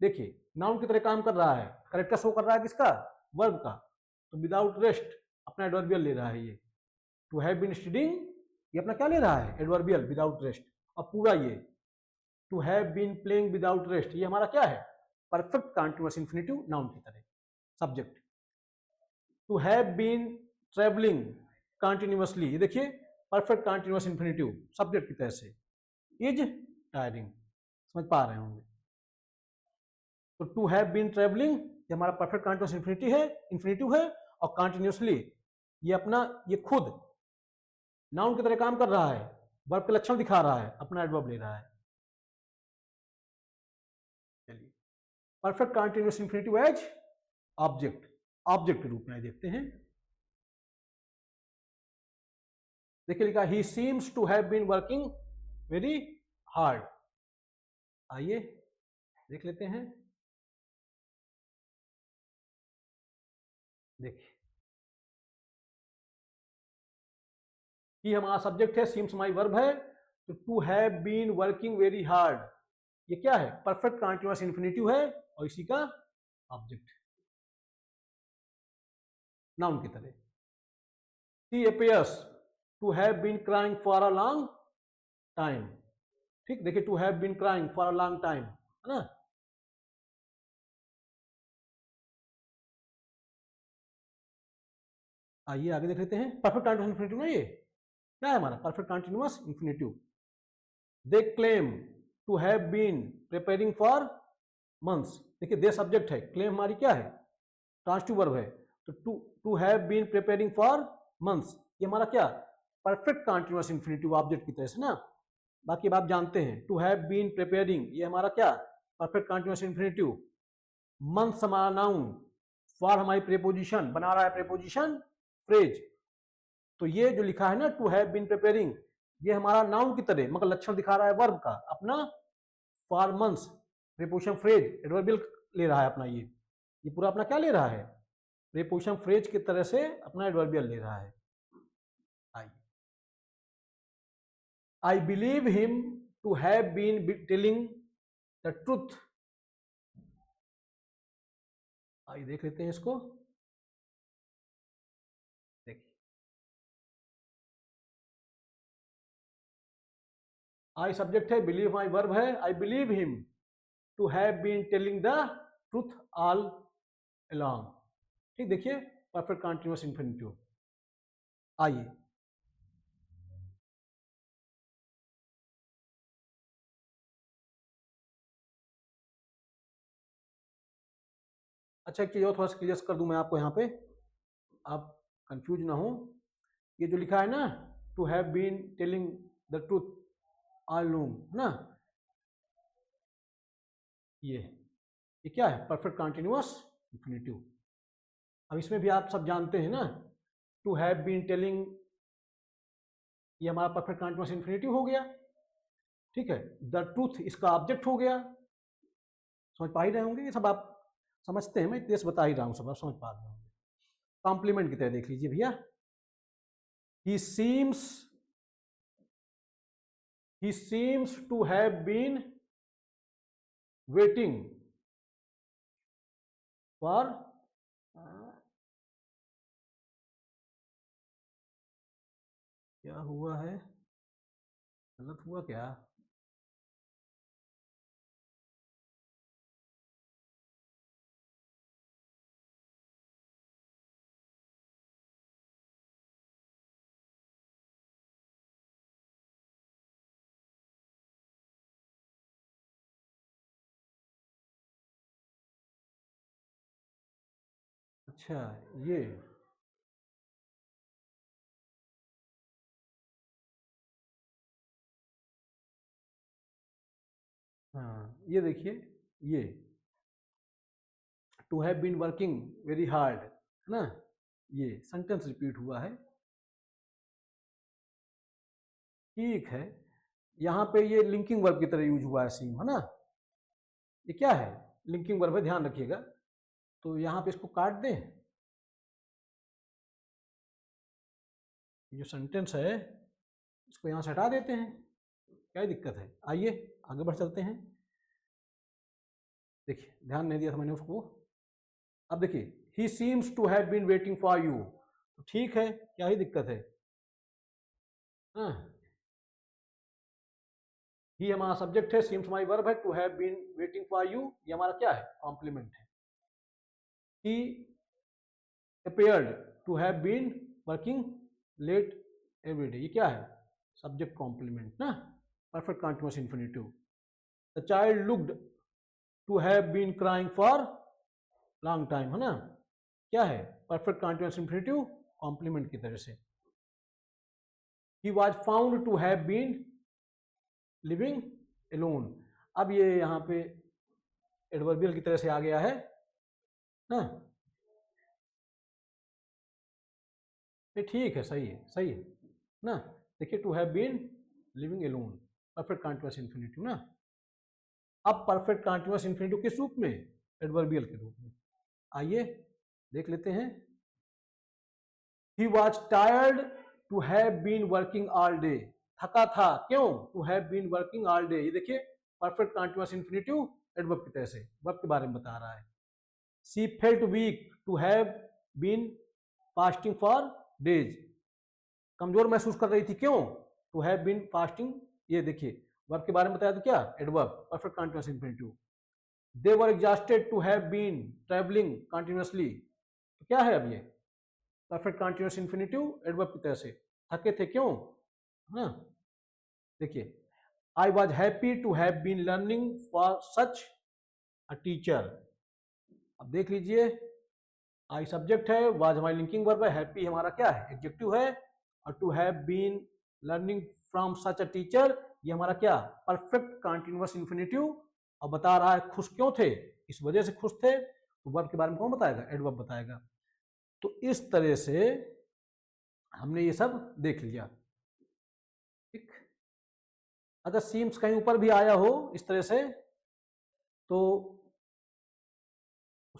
देखिए नाउन की तरह काम कर रहा है, करेक्टर शो कर रहा है किसका? वर्ब का, तो विदाउट रेस्ट अपना एडवर्बियल ले रहा है ये, टू हैव बीन स्टडीइंग ये अपना क्या ले रहा है? एडवर्बियल विदाउट रेस्ट, और पूरा ये to have been playing without rest, ये हमारा क्या है परफेक्ट कंटीन्यूअस इंफिनिटिव नाउन की तरह subject. To have been travelling continuously, ये देखिए परफेक्ट कंटीन्यूअस इंफिनिटिव सब्जेक्ट की तरह से, इज टायरिंग, समझ पा रहे होंगे। तो टू हैव बीन ट्रेवलिंग ये हमारा परफेक्ट कंटीन्यूअस इंफिनिटिव है, और कंटिन्यूअसली ये अपना ये खुद नाउन की तरह काम कर रहा है, वर्ब के लक्षण दिखा रहा है, अपना एडवर्ब ले रहा है। चलिए perfect continuous infinitive as object, object के रूप में देखते हैं, देखिए लिखा ही seems to have been working very hard, आइए देख लेते हैं, देखिए कि हमारा सब्जेक्ट है, सीम्स हमारी वर्ब है, तो to have been working very hard ये क्या है परफेक्ट कंटीन्यूअस इंफिनिटिव है, और इसी का ऑब्जेक्ट नाउन की तरह। She appears to have been crying for a long time, ठीक, देखिए to have been crying for a long time है ना। आइए आगे देख लेते हैं, परफेक्ट कंटीन्यूअस इंफिनिटिव ना, ये क्या है हमारा perfect continuous infinitive. They claim to have been preparing for months, देखिए दे सब्जेक्ट है, क्लेम हमारी क्या है ट्रांसिटिव वर्ब है, तो to have been preparing for months ये हमारा क्या परफेक्ट कंटीन्यूअस इंफिनिटिव ऑब्जेक्ट की तरह से ना। बाकी आप जानते हैं टू हैव बीन प्रिपेयरिंग ये हमारा क्या परफेक्ट कंटीन्यूअस इंफिनिटिव, मंथ्स हमारा नाउन, फॉर हमारी प्रीपोजिशन, बना रहा है प्रीपोजिशन फ्रेज। तो ये जो लिखा है ना टू हैव बीन प्रिपेयरिंग ये हमारा नाउन की तरह मगर लक्षण दिखा रहा है वर्ब का अपना, for months preposition phrase adverbial ले रहा है अपना, ये पूरा अपना क्या ले रहा है, प्रीपोजिशन फ्रेज की तरह से अपना एडवर्बियल ले रहा है। आइए, I believe him to have been telling the truth. आइए देख लेते हैं इसको। देखिए, आई सब्जेक्ट है, बिलीव माई वर्ब है, I believe him to have been telling the truth all along. ठीक, देखिए परफेक्ट कंटीन्यूअस इंफिनिटिव। आइए, अच्छा एक चीज और थोड़ा सा क्लियर कर दूं मैं आपको यहाँ पे, आप कंफ्यूज ना हो। ये जो लिखा है ना, to have been telling the truth all along, है ना, ये क्या है, परफेक्ट कंटीन्यूअस इंफिनिटिव। अब इसमें भी आप सब जानते हैं ना, टू हैव बीन टेलिंग, ये हमारा परफेक्ट कंटीन्यूअस इंफिनिटिव हो गया। ठीक है, द ट्रूथ इसका ऑब्जेक्ट हो गया। समझ पा ही रहे होंगे, ये सब आप समझते हैं, मैं इतने से बता ही रहा हूँ, सब आप समझ पा रहे होंगे। कॉम्प्लीमेंट की तरह देख लीजिए भैया, he seems to have been waiting for क्या हुआ है, गलत हुआ क्या, अच्छा ये, हाँ ये देखिए, ये to have been working very hard, है ना, ये सेंटेंस रिपीट हुआ है। ठीक है, यहाँ पे ये लिंकिंग वर्ब की तरह यूज हुआ है सीम, है ना, ये क्या है, लिंकिंग वर्ब है, ध्यान रखिएगा। तो यहाँ पे इसको काट दें, जो सेंटेंस है इसको यहाँ से हटा देते हैं, क्या दिक्कत है। आइए आगे बढ़ चलते हैं। देखिए ध्यान नहीं दिया था मैंने उसको। अब देखिए, he seems to have been waiting for you, तो ठीक है, क्या ही दिक्कत है। हाँ, ही हमारा सब्जेक्ट है, सीम्स हमारी वर्ब है, to have been waiting for you ये हमारा क्या है, कॉम्प्लीमेंट है। ही appeared to have been working late every day, ये क्या है, सब्जेक्ट कॉम्प्लीमेंट ना, perfect continuous infinitive. The child looked to have been crying for long time, है ना, क्या है, परफेक्ट कंटीन्यूअस इंफिनिटिव कॉम्प्लीमेंट की तरह से। He was found to have been living alone, अब ये यहाँ पे एडवर्बियल की तरह से आ गया है ना, ये ठीक है, सही है, सही है ना। देखिए, to have been living alone, perfect continuous infinitive ना। अब परफेक्ट कंटीन्यूअस इंफिनिटिव किस रूप में, एडवर्बियल के रूप में। आइए देख लेते हैं। He was tired to have been working all day, थका था, क्यों, to have been working all day, ये देखिए परफेक्ट कंटीन्यूअस इंफिनिटिव एडवर्ब की तरह से वर्ब के बारे में बता रहा है। She felt weak to have been fasting for days, कमजोर महसूस कर रही थी, क्यों, टू हैव बीन फास्टिंग, ये देखिए वर्ब के बारे में बताया तो क्या, adverb, perfect continuous infinitive. They were exhausted to have been travelling continuously, तो क्या है अब ये, परफेक्ट कंटीन्यूअस इंफिनिटिव एडवर्ब की तरह से, थके थे, क्यों, हाँ। देखिए, I was happy to have been learning for such a teacher, अब देख लीजिए, आई सब्जेक्ट है, वाज हमारी लिंकिंग वर्ब है, हैप्पी हमारा क्या है, एडजेक्टिव है, और to have been learning from such a teacher ये हमारा क्या, परफेक्ट कंटीन्यूअस इंफिनिटिव, और बता रहा है खुश क्यों थे, इस वजह से खुश थे, तो वर्ब के बारे में कौन बताएगा, एडवर्ब बताएगा। तो इस तरह से हमने ये सब देख लिया। ठीक, अगर सीम्स कहीं ऊपर भी आया हो इस तरह से, तो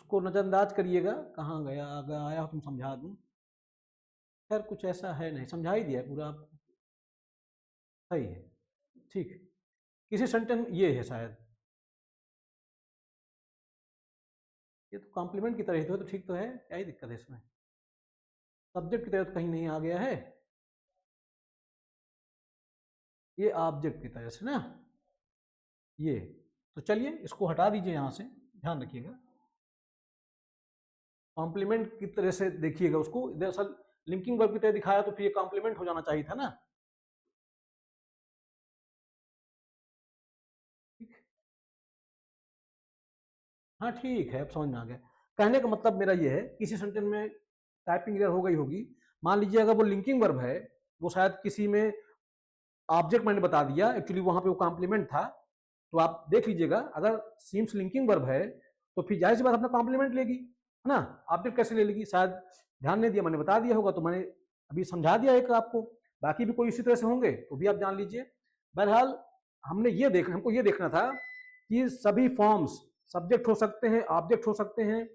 उसको नज़रअंदाज करिएगा। कहाँ गया, अगर आया हो तुम समझा दूँ। खैर कुछ ऐसा है नहीं, समझा ही दिया है पूरा आपको। सही है, ठीक है। किसी सेंटेंस ये है शायद, ये तो कॉम्प्लीमेंट की तरह ही तो ठीक तो है, क्या ही दिक्कत है इसमें। सब्जेक्ट की तरह तो कहीं नहीं आ गया है, ये ऑब्जेक्ट की तरह से ना, ये तो चलिए इसको हटा दीजिए यहाँ से, ध्यान रखिएगा। कॉम्प्लीमेंट की तरह से देखिएगा उसको, दरअसल लिंकिंग वर्ब की तरह दिखाया तो फिर ये कॉम्प्लीमेंट हो जाना चाहिए था ना। ठीक, हाँ ठीक है, अब समझ में आ गया। कहने का मतलब मेरा ये है, किसी सेंटेंस में टाइपिंग एरर हो गई होगी, मान लीजिए अगर वो लिंकिंग वर्ब है, वो शायद किसी में ऑब्जेक्ट मैंने बता दिया, एक्चुअली वहां पे वो कॉम्प्लीमेंट था, तो आप देख लीजिएगा, अगर सीम्स लिंकिंग वर्ब है तो फिर जाहिर सी बात अपना कॉम्प्लीमेंट लेगी, है ना। ऑब्जेक्ट कैसे ले लेगी, शायद ध्यान नहीं दिया, मैंने बता दिया होगा, तो मैंने अभी समझा दिया एक आपको। बाकी भी कोई इसी तरह से होंगे तो भी आप जान लीजिए। बहरहाल हमको ये देखना था कि सभी फॉर्म्स सब्जेक्ट हो सकते हैं, ऑब्जेक्ट हो सकते हैं,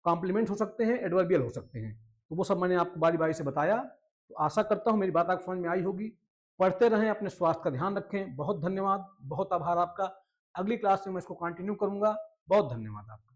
कॉम्प्लीमेंट हो सकते हैं, एडवर्बियल हो सकते हैं, तो वो सब मैंने आपको बारी बारी से बताया। तो आशा करता हूँ मेरी बात आपको समझ में आई होगी। पढ़ते रहें, अपने स्वास्थ्य का ध्यान रखें। बहुत धन्यवाद, बहुत आभार आपका। अगली क्लास में मैं इसको कंटिन्यू करूंगा। बहुत धन्यवाद आपका।